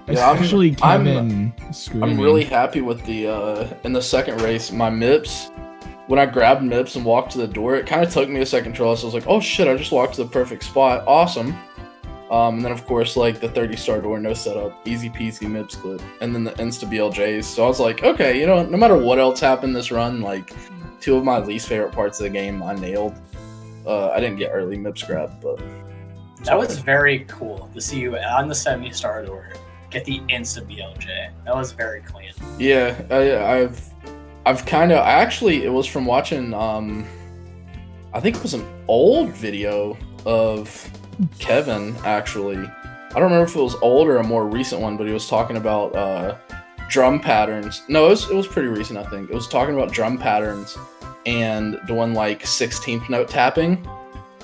Yeah, Especially I'm Kevin screaming. really happy with the in the second race, my MIPS. When I grabbed MIPS and walked to the door, it kind of took me a second to realize. I was like, oh shit, I just walked to the perfect spot. Awesome. And then of course like the 30-star door, no setup, easy peasy MIPS clip, and then the insta BLJs. So I was like, okay, you know, no matter what else happened this run, like two of my least favorite parts of the game I nailed. I didn't get early MIPS grab, but that was very cool to see you on the 70-star door get the instant BLJ. That was very clean. yeah, I've kind of actually it was from watching I think it was an old video of Kevin actually. I don't remember if it was old or a more recent one, but he was talking about drum patterns. No, it was pretty recent, I think. It was talking about drum patterns and doing like 16th note tapping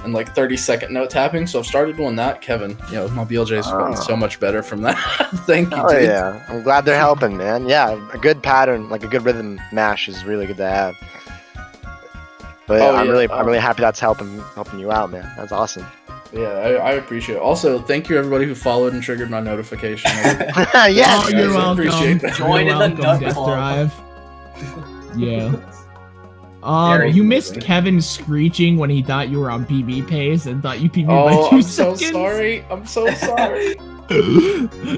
and like 30-second note tapping. So I've started doing that, Kevin. You know, my BLJ's gotten so much better from that. Thank you, Oh dude. yeah, I'm glad they're helping, man. Yeah, a good pattern, like a good rhythm mash, is really good to have. But Oh, I'm yeah, really happy that's helping you out, man. That's awesome. Yeah, I appreciate it. Also, thank you everybody who followed and triggered my notification. Yes. Oh, you're I welcome. appreciate that. Join You're in the welcome, nut Death club. Drive. Yeah. Very You missed moving. Kevin screeching when he thought you were on PB pace and thought you PB'd Oh, by 2 I'm so seconds. sorry. I'm so sorry. No,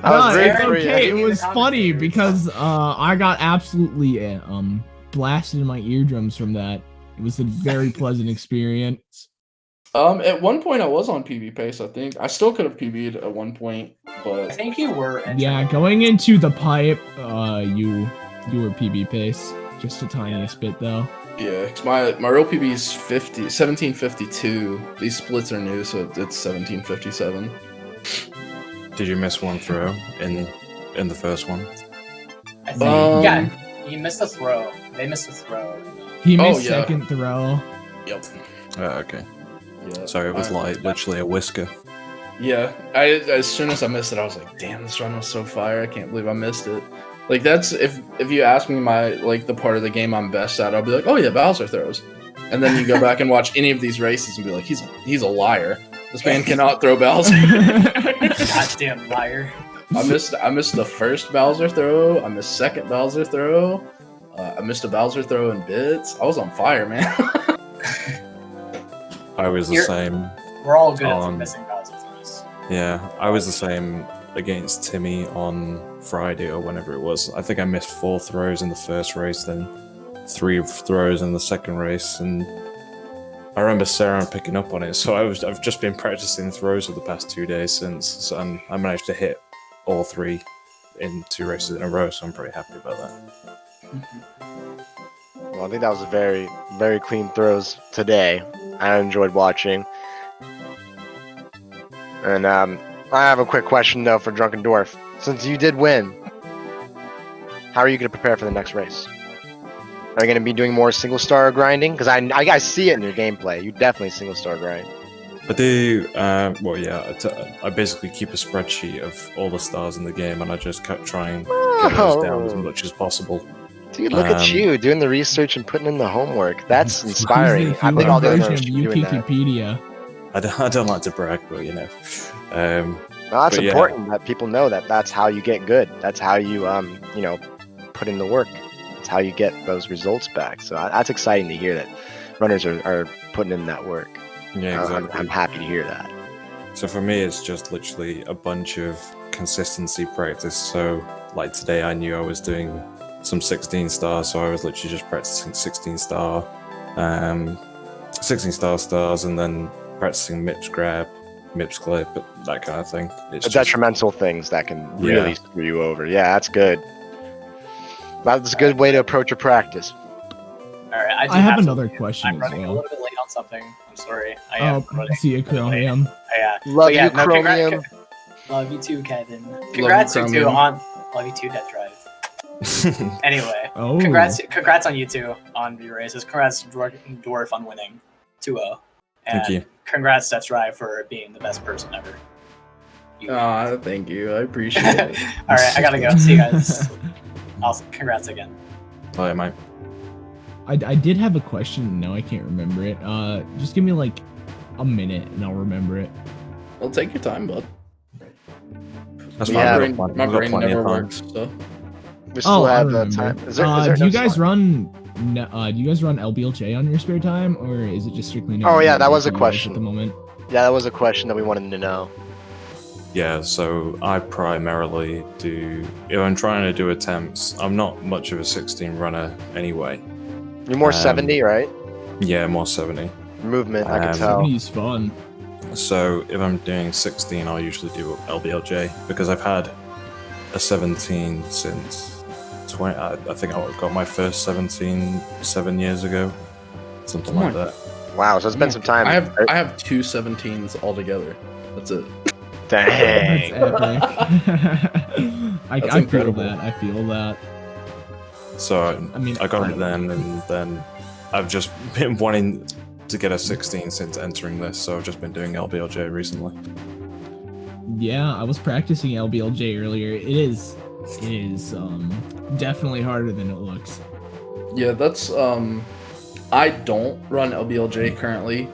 was great it's for you. okay. It Maybe was the funny commentators. because I got absolutely blasted in my eardrums from that. It was a very pleasant experience. At one point I was on PB pace. I think I still could have PB'd at one point, I but think you were. Yeah, going into the pipe, you were PB pace, just the tiniest bit though. yeah, 'cause my real PB is 1752. These splits are new, so it's 1757. Did you miss one throw in the first one? I think. Yeah, you missed a throw. They missed a throw. He Oh, missed yeah. second throw. Yep. Okay. Yeah. So it was literally a whisker. Yeah. As soon as I missed it, I was like, "Damn, this run was so fire! I can't believe I missed it." Like that's if you ask me the part of the game I'm best at, I'll be like, "Oh yeah, Bowser throws," and then you go back and watch any of these races and be like, "He's a liar. This man cannot throw Bowser." Goddamn liar. I missed the first Bowser throw. I missed second Bowser throw. I missed a Bowser throw in bits. I was on fire, man. I was the You're- same. We're all good at On- missing Bowser throws. Yeah, I was the same against Timmy on Friday or whenever it was. I think I missed 4 throws in the first race, then 3 throws in the second race, and I remember Sarah picking up on it. So I've just been practicing throws for the past 2 days since, and I managed to hit all 3 in 2 races in a row. So I'm pretty happy about that. Well, I think that was very, very clean throws today. I enjoyed watching. And I have a quick question though for Drunken Dwarf. Since you did win, how are you going to prepare for the next race? Are you going to be doing more single star grinding? Because I see it in your gameplay. You definitely single star grind. I do, well, yeah, I basically keep a spreadsheet of all the stars in the game, and I just kept trying to get those down as much as possible. Dude, look at you doing the research and putting in the homework. That's He's inspiring. the I think human all the version others of should be doing that. Wikipedia. I don't like to brag, but you know. No, that's But yeah. important that people know that that's how you get good. That's how you, put in the work. That's how you get those results back. So that's exciting to hear that runners are putting in that work. Yeah, exactly. I'm happy to hear that. So for me, it's just literally a bunch of consistency practice. So like today, I knew I was doing some 16 stars, so I was literally just practicing 16 star stars, and then practicing MIPS grab, MIPS clip, that kind of thing. It's The just, detrimental things that can really Yeah. screw you over. Yeah, that's good. That's a good way to approach your practice. Alright, I have to another leave. question I'm as running a well. little bit late on something. I'm sorry. I am Oh, running. see you, Chromium. Yeah. Love But yeah, you, no, Chromium. Love you too, Kevin. Congrats you two Chromium. on. Love you too, Deathdrive. Anyway, Oh, congrats on you two on your races. Congrats Dwarf on winning 2-0. And Thank you. congrats Deathdrive for being the best person ever. Thank you. I appreciate it. All right, I gotta go. See you guys. Awesome. Congrats again. Oh, yeah, mate. I did have a question. No, I can't remember it. Just give me like a minute and I'll remember it. Well, take your time, bud. That's Yeah. fine. My brain plenty never of time. works. So We still I have remember. time. Is there do no you guys slide? run? Do you guys run LBLJ on your spare time, or is it just strictly? Oh, yeah, that was a for you guys question. at the moment. Yeah, that was a question that we wanted to know. Yeah, so I primarily do, if I'm trying to do attempts, I'm not much of a 16 runner anyway. You're more 70, right? Yeah, more 70. Movement, I can Um, tell. 70's fun. So if I'm doing 16, I'll usually do LBLJ because I've had a 17 since 20. I think I got my first 17 7 years ago, something like that. Wow, so it's been some time. I have 2 17s altogether. That's it. Dang. That's epic. I feel incredible. that. I feel that. So I mean, I got it then, and then I've just been wanting to get a 16 since entering this, so I've just been doing LBLJ recently. Yeah, I was practicing LBLJ earlier. It is definitely harder than it looks. Yeah, that's I don't run LBLJ currently.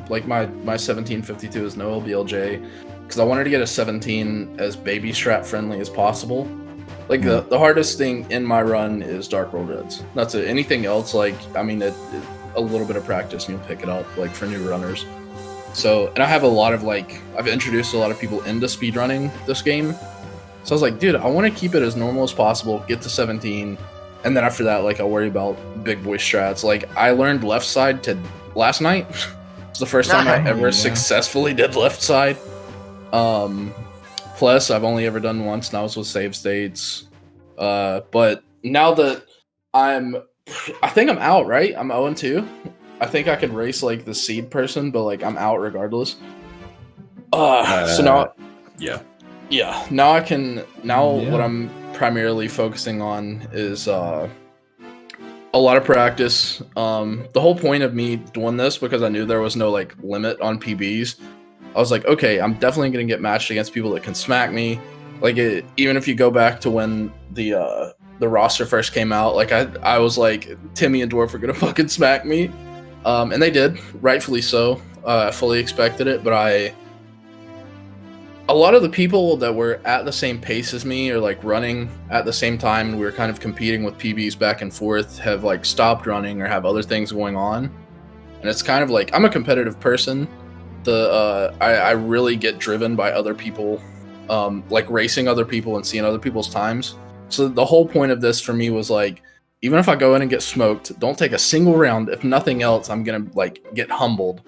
Like my 1752 is no LBLJ because I wanted to get a 17 as baby strap friendly as possible. Like the hardest thing in my run is Dark World Reds. That's it. Anything else, like I mean, a little bit of practice and you'll pick it up. Like for new runners. So, and I have a lot of like, I've introduced a lot of people into speedrunning this game. So I was like, dude, I want to keep it as normal as possible. Get to 17, and then after that, like I'll worry about big boy strats. Like I learned left side to last night. It's the first time I ever successfully did left side. Plus, I've only ever done once, and that was with save states. But now that I think I'm out, right? I'm 0-2. I think I could race like the seed person, but like I'm out regardless. So now, yeah. Now I can. What I'm primarily focusing on is a lot of practice. The whole point of me doing this, because I knew there was no like limit on PBs. I was like, okay, I'm definitely gonna get matched against people that can smack me. Like even if you go back to when the roster first came out, like I was like, Timmy and Dwarf are gonna fucking smack me, and they did, rightfully so. I fully expected it, but a lot of the people that were at the same pace as me or like running at the same time, and we were kind of competing with PBs back and forth, have like stopped running or have other things going on, and it's kind of like I'm a competitive person. I really get driven by other people, like racing other people and seeing other people's times. So the whole point of this for me was like, even if I go in and get smoked, don't take a single round. If nothing else, I'm gonna like get humbled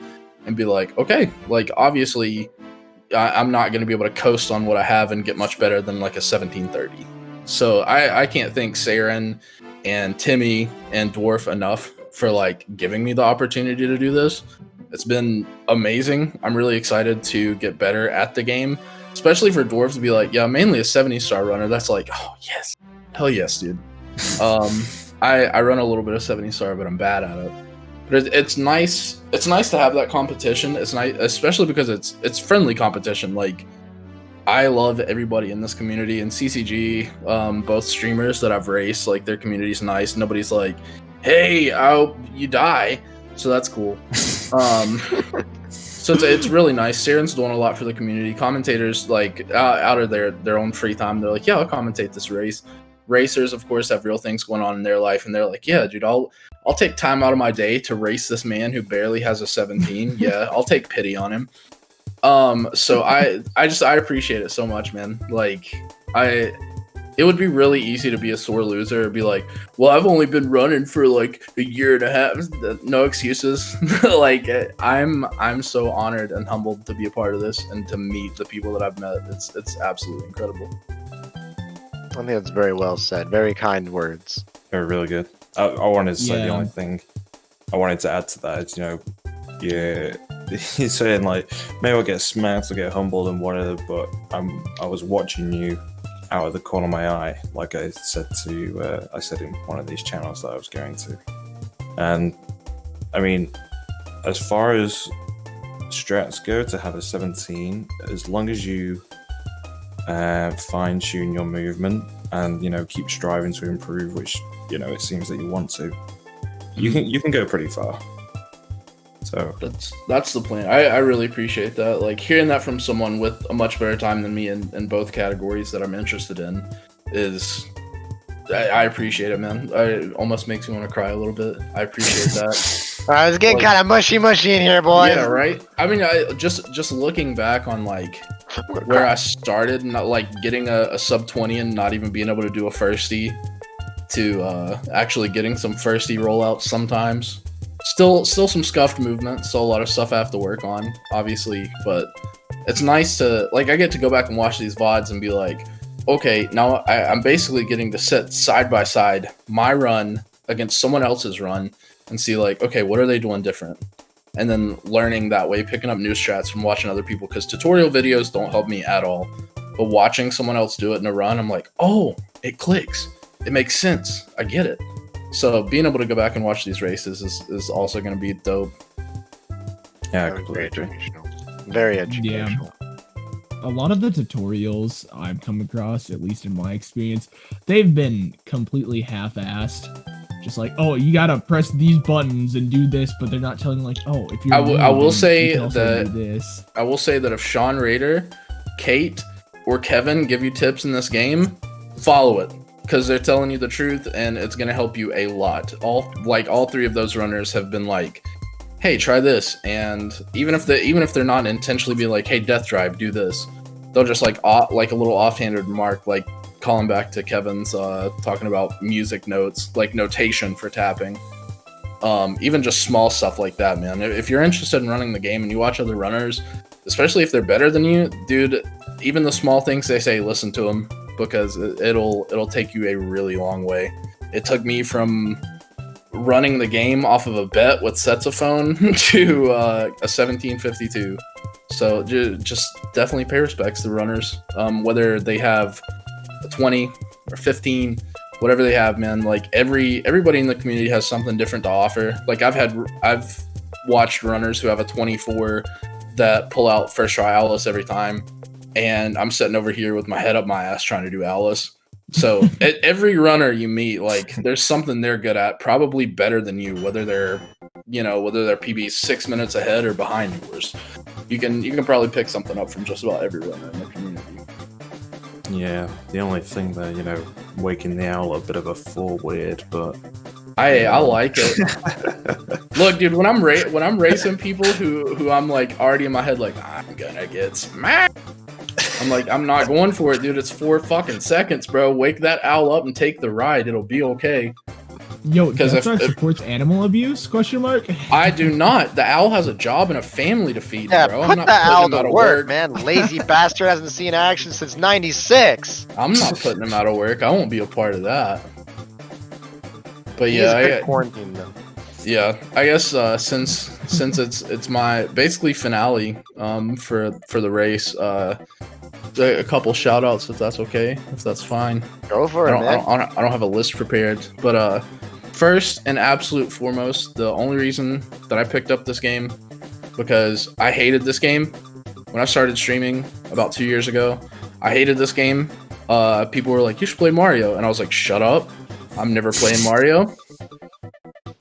and be like, okay, like obviously I'm not gonna be able to coast on what I have and get much better than like a 1730. So I can't thank Saren and Timmy and Dwarf enough for like giving me the opportunity to do this. It's been amazing. I'm really excited to get better at the game, especially for Dwarves to be like, yeah, I'm mainly a 70-star runner. That's like, oh yes, hell yes, dude. I run a little bit of 70-star, but I'm bad at it. But it's nice. It's nice to have that competition. It's nice, especially because it's friendly competition. Like I love everybody in this community, and CCG, both streamers that I've raced, like their community's nice. Nobody's like, hey, I hope you die. So that's cool. So it's really nice. Saren's doing a lot for the community. Commentators, like out of their own free time, they're like, yeah, I'll commentate this race. Racers, of course, have real things going on in their life, and they're like, yeah, dude, I'll take time out of my day to race this man who barely has a 17. Yeah, I'll take pity on him. So I appreciate it so much, man. Like it would be really easy to be a sore loser and be like, well, I've only been running for like a year and a half. No excuses. Like I'm so honored and humbled to be a part of this and to meet the people that I've met. It's absolutely incredible. I think that's very well said. Very kind words. They're really good. I wanted to say the only thing I wanted to add to that is, he's saying like, maybe I'll get smacked or get humbled and whatever, but I was watching you out of the corner of my eye, like I said in one of these channels that I was going to. And I mean, as far as strats go, to have a 17, as long as you fine tune your movement and keep striving to improve, which it seems that you want to, you can go pretty far. So that's the plan. I really appreciate that. Like hearing that from someone with a much better time than me in both categories that I'm interested in is I appreciate it, man. It almost makes me want to cry a little bit. I appreciate that. It's getting kind of mushy in here, boys. Yeah, right. I mean, I just looking back on like where I started, not like getting a sub 20 and not even being able to do a firstie, to actually getting some firstie rollouts sometimes. Still some scuffed movement, still a lot of stuff I have to work on, obviously, but it's nice to, like, I get to go back and watch these VODs and be like, okay, now I'm basically getting to sit side by side my run against someone else's run and see like, okay, what are they doing different? And then learning that way, picking up new strats from watching other people, because tutorial videos don't help me at all. But watching someone else do it in a run, I'm like, oh, it clicks. It makes sense. I get it. So being able to go back and watch these races is also going to be dope. Yeah, very educational. Very educational. Yeah. A lot of the tutorials I've come across, at least in my experience, they've been completely half-assed. Just like, oh, you gotta press these buttons and do this, but they're not telling like, oh, if you're I will say do this. I will say that if Sean Raider, Kate, or Kevin give you tips in this game, follow it because they're telling you the truth and it's gonna help you a lot. All three of those runners have been like, hey, try this, and even if they're not intentionally being like, hey, Deathdrive, do this, they'll just like a little offhanded remark, like calling back to Kevin's talking about music notes, like notation for tapping. Even just small stuff like that, man. If you're interested in running the game and you watch other runners, especially if they're better than you, dude, even the small things they say, listen to them, because it'll take you a really long way. It took me from running the game off of a bet with Setsaphone to a 1752. So just definitely pay respects to runners, whether they have a 20 or 15, whatever they have, man. Like everybody in the community has something different to offer. Like I've watched runners who have a 24 that pull out first try Alice every time, and I'm sitting over here with my head up my ass trying to do Alice. So every runner you meet, like there's something they're good at, probably better than you, whether their PB 6 minutes ahead or behind yours. You can probably pick something up from just about every runner in the community. Yeah, the only thing that, waking the owl a bit of a full weird, but I like it. Look, dude, when I'm racing people who I'm like already in my head like I'm gonna get smacked, I'm like, I'm not going for it, dude. It's 4 fucking seconds, bro. Wake that owl up and take the ride. It'll be okay. Yo, Deathdrive supports animal abuse? ? I do not. The owl has a job and a family to feed, Yeah, bro. put I'm not the owl putting him out to of work, man. Lazy bastard hasn't seen action since '96. I'm not putting him out of work. I won't be a part of that. But He's yeah, a good quarantine though. Yeah, I guess since it's my basically finale for the race, a couple shout outs if that's okay, if that's fine. Go for it, man. I don't have a list prepared, but first and absolute foremost, the only reason that I picked up this game because I hated this game when I started streaming about 2 years ago. I hated this game. People were like, you should play Mario, and I was like, shut up, I'm never playing Mario.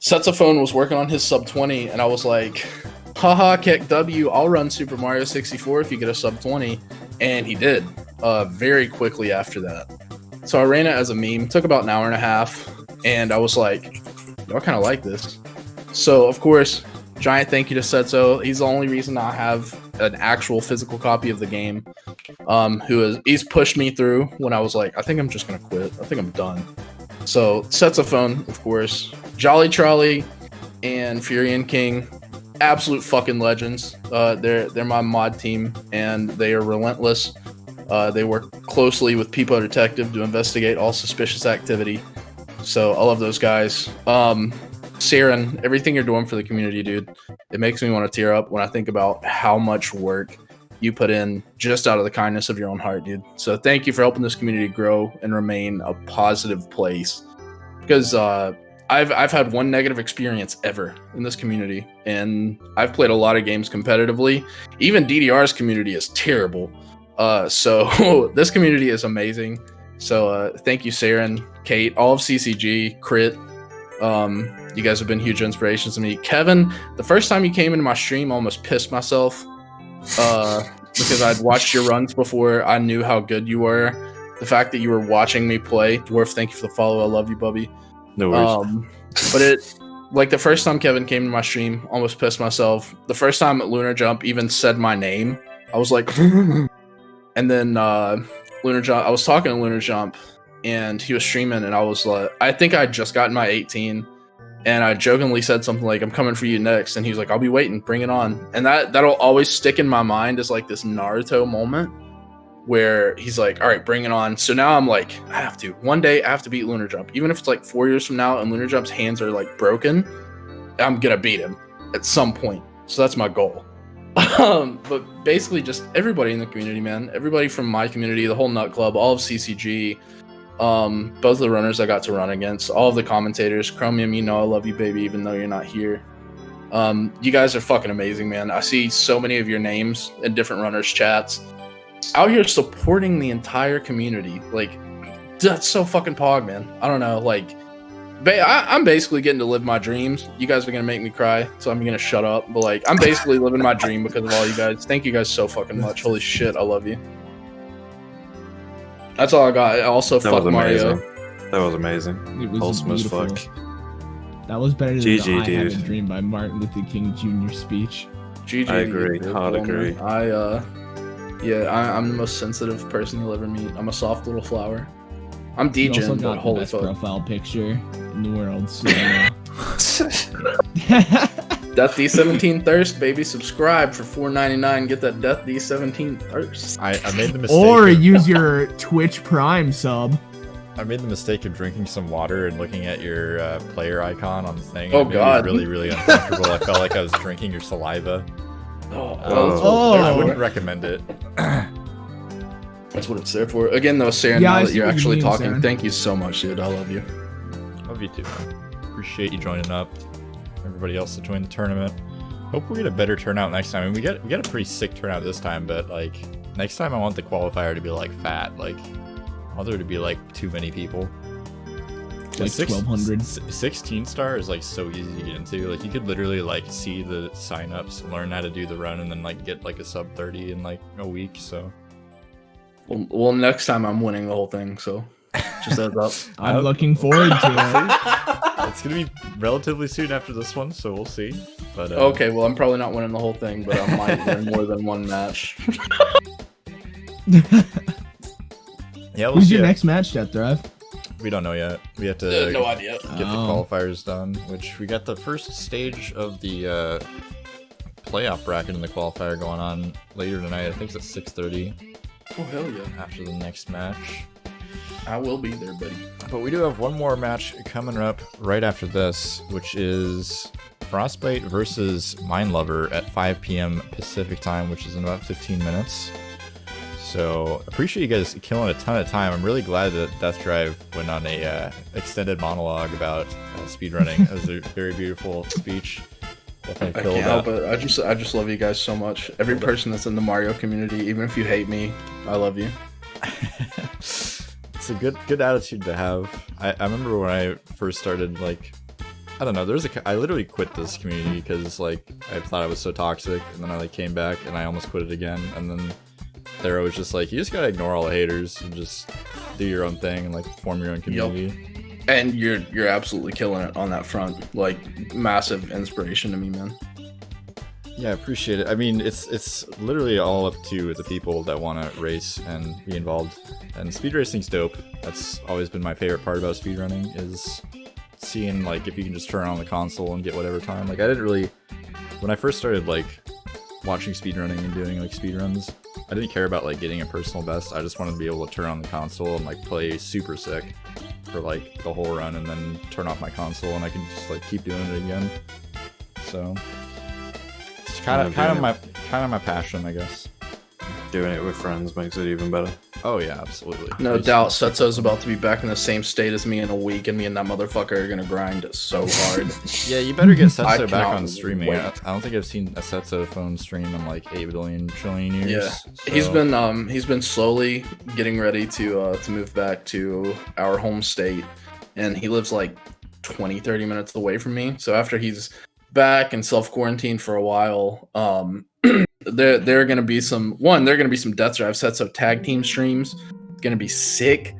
Setsaphone was working on his sub 20, and I was like, haha, kick W, I'll run Super Mario 64 if you get a sub 20. And he did very quickly after that. So I ran it as a meme, took about an hour and a half, and I was like, y'all kind of like this. So, of course, giant thank you to Setso. He's the only reason I have an actual physical copy of the game. He's pushed me through when I was like, I think I'm just going to quit. I think I'm done. So, Setsaphone, of course, Jolly Trolley, and Furion King. Absolute fucking legends. They're my mod team, and they are relentless. They work closely with Peepo Detective to investigate all suspicious activity. So I love those guys. Saren, everything you're doing for the community, dude, it makes me want to tear up when I think about how much work you put in just out of the kindness of your own heart, dude. So thank you for helping this community grow and remain a positive place. Because I've had one negative experience ever in this community, and I've played a lot of games competitively. Even DDR's community is terrible. So this community is amazing. So thank you, Saren, Kate, all of CCG, Crit. You guys have been huge inspirations to me. Kevin, the first time you came into my stream, I almost pissed myself because I'd watched your runs before I knew how good you were. The fact that you were watching me play, Dwarf, thank you for the follow. I love you, Bubby. No worries. But like the first time Kevin came to my stream, almost pissed myself. The first time Lunar Jump even said my name, I was like, and then Lunar Jump, I was talking to Lunar Jump, and he was streaming, and I was like, I think I just gotten my 18, and I jokingly said something like, I'm coming for you next, and he was like, I'll be waiting, bring it on. And that'll always stick in my mind as like this Naruto moment where he's like, all right, bring it on. So now I'm like, one day I have to beat Lunar Jump. Even if it's like 4 years from now and Lunar Jump's hands are like broken, I'm gonna beat him at some point. So that's my goal. But basically just everybody in the community, man, everybody from my community, the whole Nut Club, all of CCG, both of the runners I got to run against, all of the commentators, Chromium, I love you, baby, even though you're not here. You guys are fucking amazing, man. I see so many of your names in different runners chats out here supporting the entire community. Like, that's so fucking pog, man. I don't know, like, I'm basically getting to live my dreams. You guys are gonna make me cry, so I'm gonna shut up. But like, I'm basically living my dream because of all you guys. Thank you guys so fucking much. Holy shit, I love you. That's all I got. Also, That fuck was Mario. amazing. That was amazing. It was Wholesome as beautiful. fuck. That was better than GG, the I Have a dude. Dream by Martin Luther King Jr. speech. GG. I agree. dude. Hard Well, agree. I'm the most sensitive person you'll ever meet. I'm a soft little flower. I'm He also DJing, got but the holy best fuck. profile picture in the world. So, Death D17 Thirst, baby. Subscribe for $4.99. Get that Death D17 Thirst. I made the mistake. or of, use your Twitch Prime sub. I made the mistake of drinking some water and looking at your player icon on the thing. Oh, and it made me God. really, really uncomfortable. I felt like I was drinking your saliva. Oh. I wouldn't recommend it. That's what it's there for. Again, though, Saren, Yeah, I now that see you're what you actually mean, talking, Saren. thank you so much, dude. I love you. Love you too, man. Appreciate you joining up. Everybody else that joined the tournament. Hope we get a better turnout next time. I mean, we get a pretty sick turnout this time, but like next time I want the qualifier to be like fat. Like I want there to be like too many people. Like 1,200. 16 star is like so easy to get into. Like you could literally like see the signups, learn how to do the run, and then like get like a sub 30 in like a week. So Well, next time I'm winning the whole thing, so just heads up. I'm looking forward to it. it's gonna be relatively soon after this one, so we'll see. But Okay, well, I'm probably not winning the whole thing, but I might win more than one match. yeah, we'll Who's see. your next match, Deathdrive? We don't know yet. We have to No idea. get the Oh. qualifiers done, which we got the first stage of the playoff bracket in the qualifier going on later tonight. I think it's at 6:30 Oh, hell yeah. after the next match. I will be there, buddy. But we do have one more match coming up right after this, which is Frostbite versus Mindlover at 5 p.m. Pacific time, which is in about 15 minutes. So appreciate you guys killing a ton of time. I'm really glad that Deathdrive went on a extended monologue about speedrunning. It was a very beautiful speech. Definitely I filled can't up. help it. I just love you guys so much. Every person that's in the Mario community, even if you hate me, I love you. It's a good attitude to have. I remember when I first started, like, I don't know, I literally quit this community because like I thought I was so toxic, and then I like came back and I almost quit it again, and then Thera was just like, you just gotta ignore all the haters and just do your own thing and like form your own community. And you're absolutely killing it on that front. Like, massive inspiration to me, man. Yeah, I appreciate it. I mean, it's literally all up to the people that want to race and be involved. And speed racing's dope. That's always been my favorite part about speedrunning, is seeing like if you can just turn on the console and get whatever time. Like I didn't really, when I first started like watching speedrunning and doing like speedruns, I didn't care about like getting a personal best. I just wanted to be able to turn on the console and like play super sick for like the whole run, and then turn off my console and I can just like keep doing it again. So it's kind of my passion, I guess. Doing it with friends makes it even better. Oh yeah, absolutely. No doubt, Setso's about to be back in the same state as me in a week, and me and that motherfucker are gonna grind so hard. Yeah, you better get I Setso back cannot on streaming. wait. I don't think I've seen a Setso phone stream in like 8 billion trillion years. Yeah, so- he's been slowly getting ready to move back to our home state, and he lives like 20-30 minutes away from me. So after he's back and self-quarantined for a while, there are gonna be some Deathdrive Setso tag team streams. It's gonna be sick.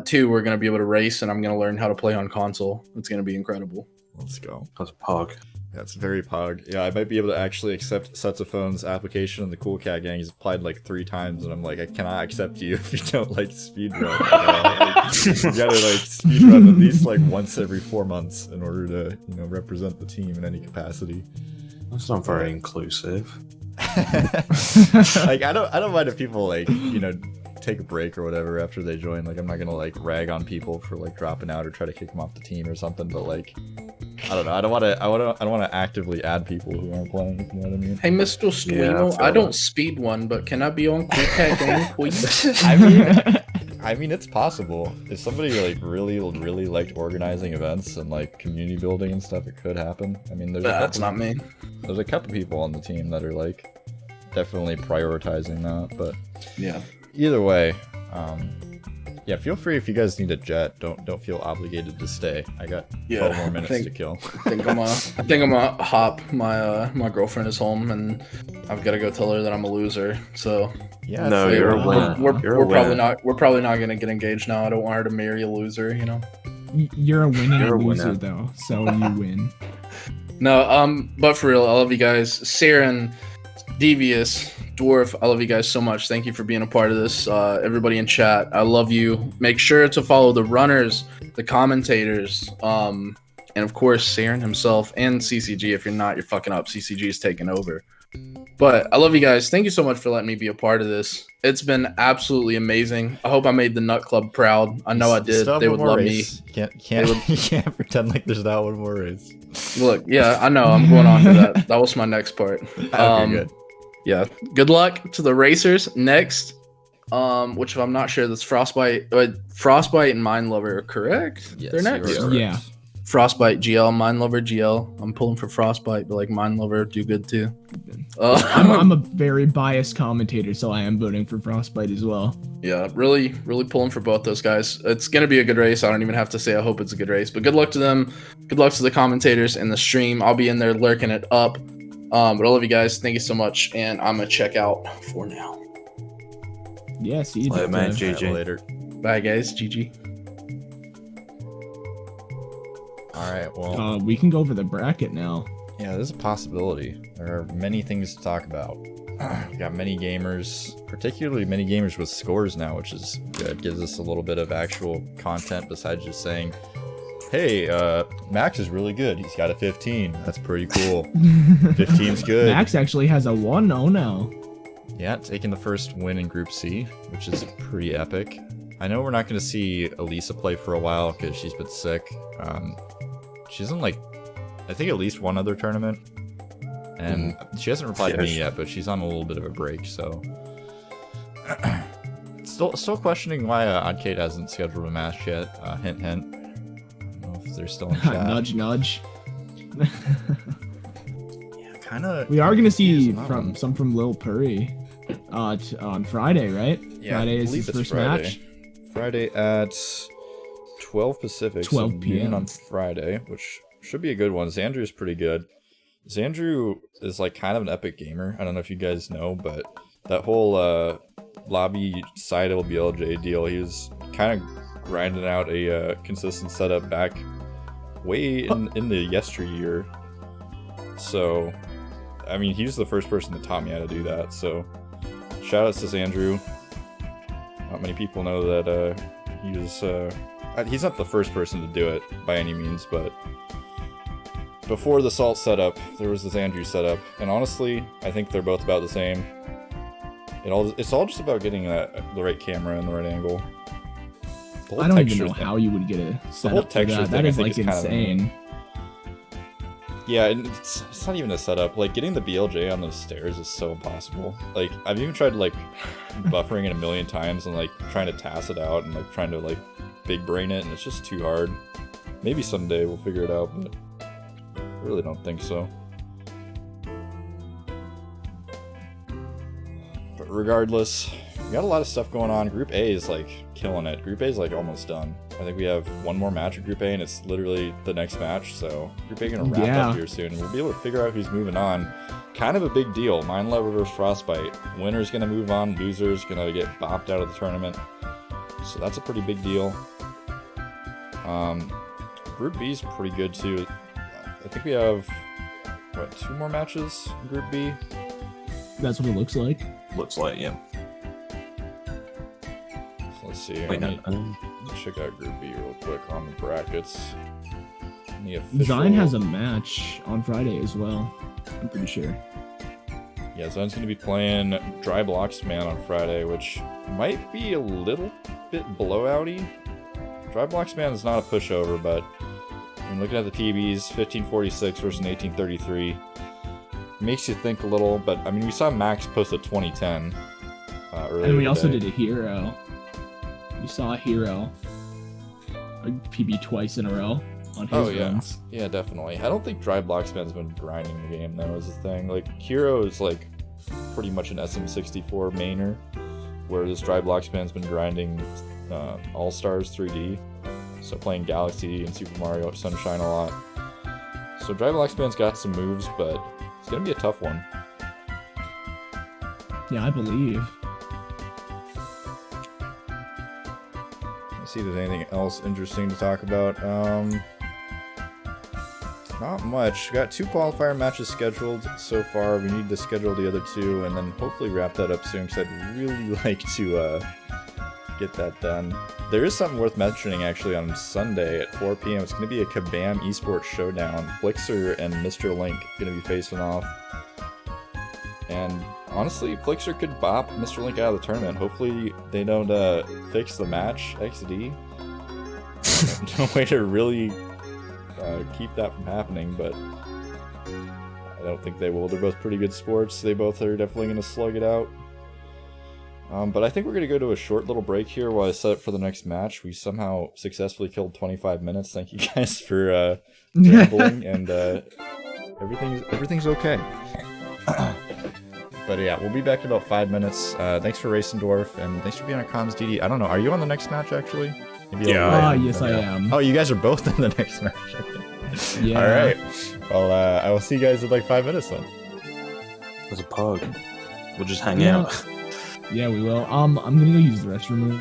2, we're gonna be able to race, and I'm gonna learn how to play on console. It's gonna be incredible. Let's go. That's pog. That's very pog. Yeah, I might be able to actually accept Setophone's application in the Cool Cat Gang. He's applied like 3 times, and I'm like, I cannot accept you if you don't like speedrun. You gotta like speedrun at least like once every 4 months in order to, you know, represent the team in any capacity. That's not very inclusive. Like I don't mind if people like, you know, take a break or whatever after they join. Like I'm not gonna like rag on people for like dropping out or try to kick them off the team or something. But like, I don't know. I don't want to actively add people who aren't playing. You know what I mean? Hey, Mr. Yeah, Stuino, I feel I don't that. speed one, but can I be on Cool Cat Gang, please? I mean, it's possible. If somebody like really liked organizing events and like community building and stuff, it could happen. I mean, That's not me. there's a couple people on the team that are like definitely prioritizing that. But Yeah. either way, Yeah, feel free if you guys need a jet. Don't feel obligated to stay. I got 12 more minutes to kill. I think I'm gonna hop. My girlfriend is home, and I've got to go tell her that I'm a loser. So Yeah, No, it's you're a like- winner. we're probably not. We're probably not gonna get engaged now. I don't want her to marry a loser. You know. You're a winning You're a loser winner. though, so you win. No, but for real, I love you guys. Saren, Devious, Dwarf, I love you guys so much. Thank you for being a part of this. Everybody in chat, I love you. Make sure to follow the runners, the commentators, and of course Saren himself and CCG. If you're not, you're fucking up. CCG is taking over. But I love you guys. Thank you so much for letting me be a part of this. It's been absolutely amazing. I hope I made the Nut Club proud. I know I did. Still have They one would more love race. You can't pretend like there's not one more race. me. Look, yeah, I know. I'm going on to that. That was my next part. Okay, good. Yeah. Good luck to the racers next. Which if I'm not sure, that's Frostbite. Frostbite and Mind Lover are correct. Yes, They're next. you are Yeah. correct. Frostbite GL, Mind Lover GL. I'm pulling for Frostbite, but like Mind Lover do good too. I'm a very biased commentator, so I am voting for Frostbite as well. Yeah, really pulling for both those guys. It's gonna be a good race. I don't even have to say I hope it's a good race, but good luck to them. Good luck to the commentators and the stream. I'll be in there lurking it up. But I love you guys. Thank you so much, and I'm gonna check out for now. Yeah, see you Later, man. Deathdrive. GG. Later. Bye, guys. GG. All right. Well, We can go over the bracket now. yeah, there's a possibility. There are many things to talk about. We got many gamers, particularly many gamers with scores now, which is good. Gives us a little bit of actual content besides just saying, "Hey, Max is really good. He's got a 15. That's pretty cool. 15's good." Max actually has a 1-0 now. Yeah, taking the first win in Group C, which is pretty epic. I know we're not going to see Elisa play for a while because she's been sick. She's in, like, I think at least one other tournament. And she hasn't replied to me yet, but she's on a little bit of a break, so... still questioning why Oddkate hasn't scheduled a match yet. Hint, hint. I don't know if they're still in chat. Nudge, nudge. Yeah, kind of... We are gonna see from Lil Purry on Friday, right? Yeah, Friday I is believe his it's first Friday. match. Friday at 12 Pacific, 12 so noon p.m. on Friday, which should be a good one. Xandru's pretty good. Xandru is like kind of an epic gamer. I don't know if you guys know, but that whole lobby side LBLJ deal, he was kind of grinding out a consistent setup back way in the yesteryear. So, I mean, he's the first person that taught me how to do that. So, shout outs to Xandru. Not many people know that he's not the first person to do it by any means, but before the Salt setup, there was this Andrew setup, and honestly, I think they're both about the same. It's all just about getting the right camera and the right angle. The whole I don't even texture know thing- how you would get a whole setup for texture that. thing, That I is think, like is kind of insane. Yeah, and it's not even a setup. Like, getting the BLJ on those stairs is so impossible. Like, I've even tried, like, buffering it a million times and, like, trying to tass it out and, like, trying to, like, big brain it, and it's just too hard. Maybe someday we'll figure it out, but I really don't think so. But regardless, we got a lot of stuff going on. Group A is, like, killing it. Group A is, like, almost done. I think we have one more match at Group A, and it's literally the next match, so Group A gonna wrap Yeah. up here soon. We'll be able to figure out who's moving on. Kind of a big deal. Mind Lover versus Frostbite. Winner's gonna move on, loser's gonna get bopped out of the tournament. So that's a pretty big deal. Group B is pretty good too. I think we have, what, 2 more matches in Group B? That's what it looks like. Looks like, yeah. So let's see. Wait, Let no. me check out Group B real quick on the brackets. The official... Zion has a match on Friday as well. I'm pretty sure. Yeah, Zion's going to be playing Dry Blocks Man on Friday, which might be a little bit blowouty. Dry Blocks Man is not a pushover, but I mean, looking at the TBs, 1546 versus an 1833 makes you think a little. But I mean, we saw Max post a 2010 earlier. And we also today. did a hero. We saw a hero. A PB twice in a row on his Oh, yeah. runs. Yeah, definitely. I don't think Dry Blocksman's been grinding the game, though, is the thing. Like, Hero is, like, pretty much an SM64 mainer, whereas Dry Blocksman's been grinding All Stars 3D, so playing Galaxy and Super Mario Sunshine a lot. So Drive Luxman's got some moves, but it's gonna be a tough one. Yeah, I believe. Let's see if there's anything else interesting to talk about. Not much. We got 2 qualifier matches scheduled so far. We need to schedule the other 2 and then hopefully wrap that up soon, because I'd really like to get that done. There is something worth mentioning actually on Sunday at 4 p.m. It's going to be a Kabam Esports Showdown. Flixer and Mr. Link going to be facing off. And honestly, Flixer could bop Mr. Link out of the tournament. Hopefully they don't fix the match XD. No way to really keep that from happening, but I don't think they will. They're both pretty good sports. They both are definitely going to slug it out. But I think we're going to go to a short little break here while I set up for the next match. We somehow successfully killed 25 minutes. Thank you guys for rambling, and everything's okay. But yeah, we'll be back in about 5 minutes. Thanks for racing, Dwarf, and thanks for being on comms, DD. I don't know, are you on the next match actually? Maybe Yeah. Yes, I am. Oh, you guys are both in the next match. Okay. Yeah. All right. Well, I will see you guys in like 5 minutes then. There's a pug. We'll just hang Yeah. out. Yeah, we will. I'm gonna go use the restroom.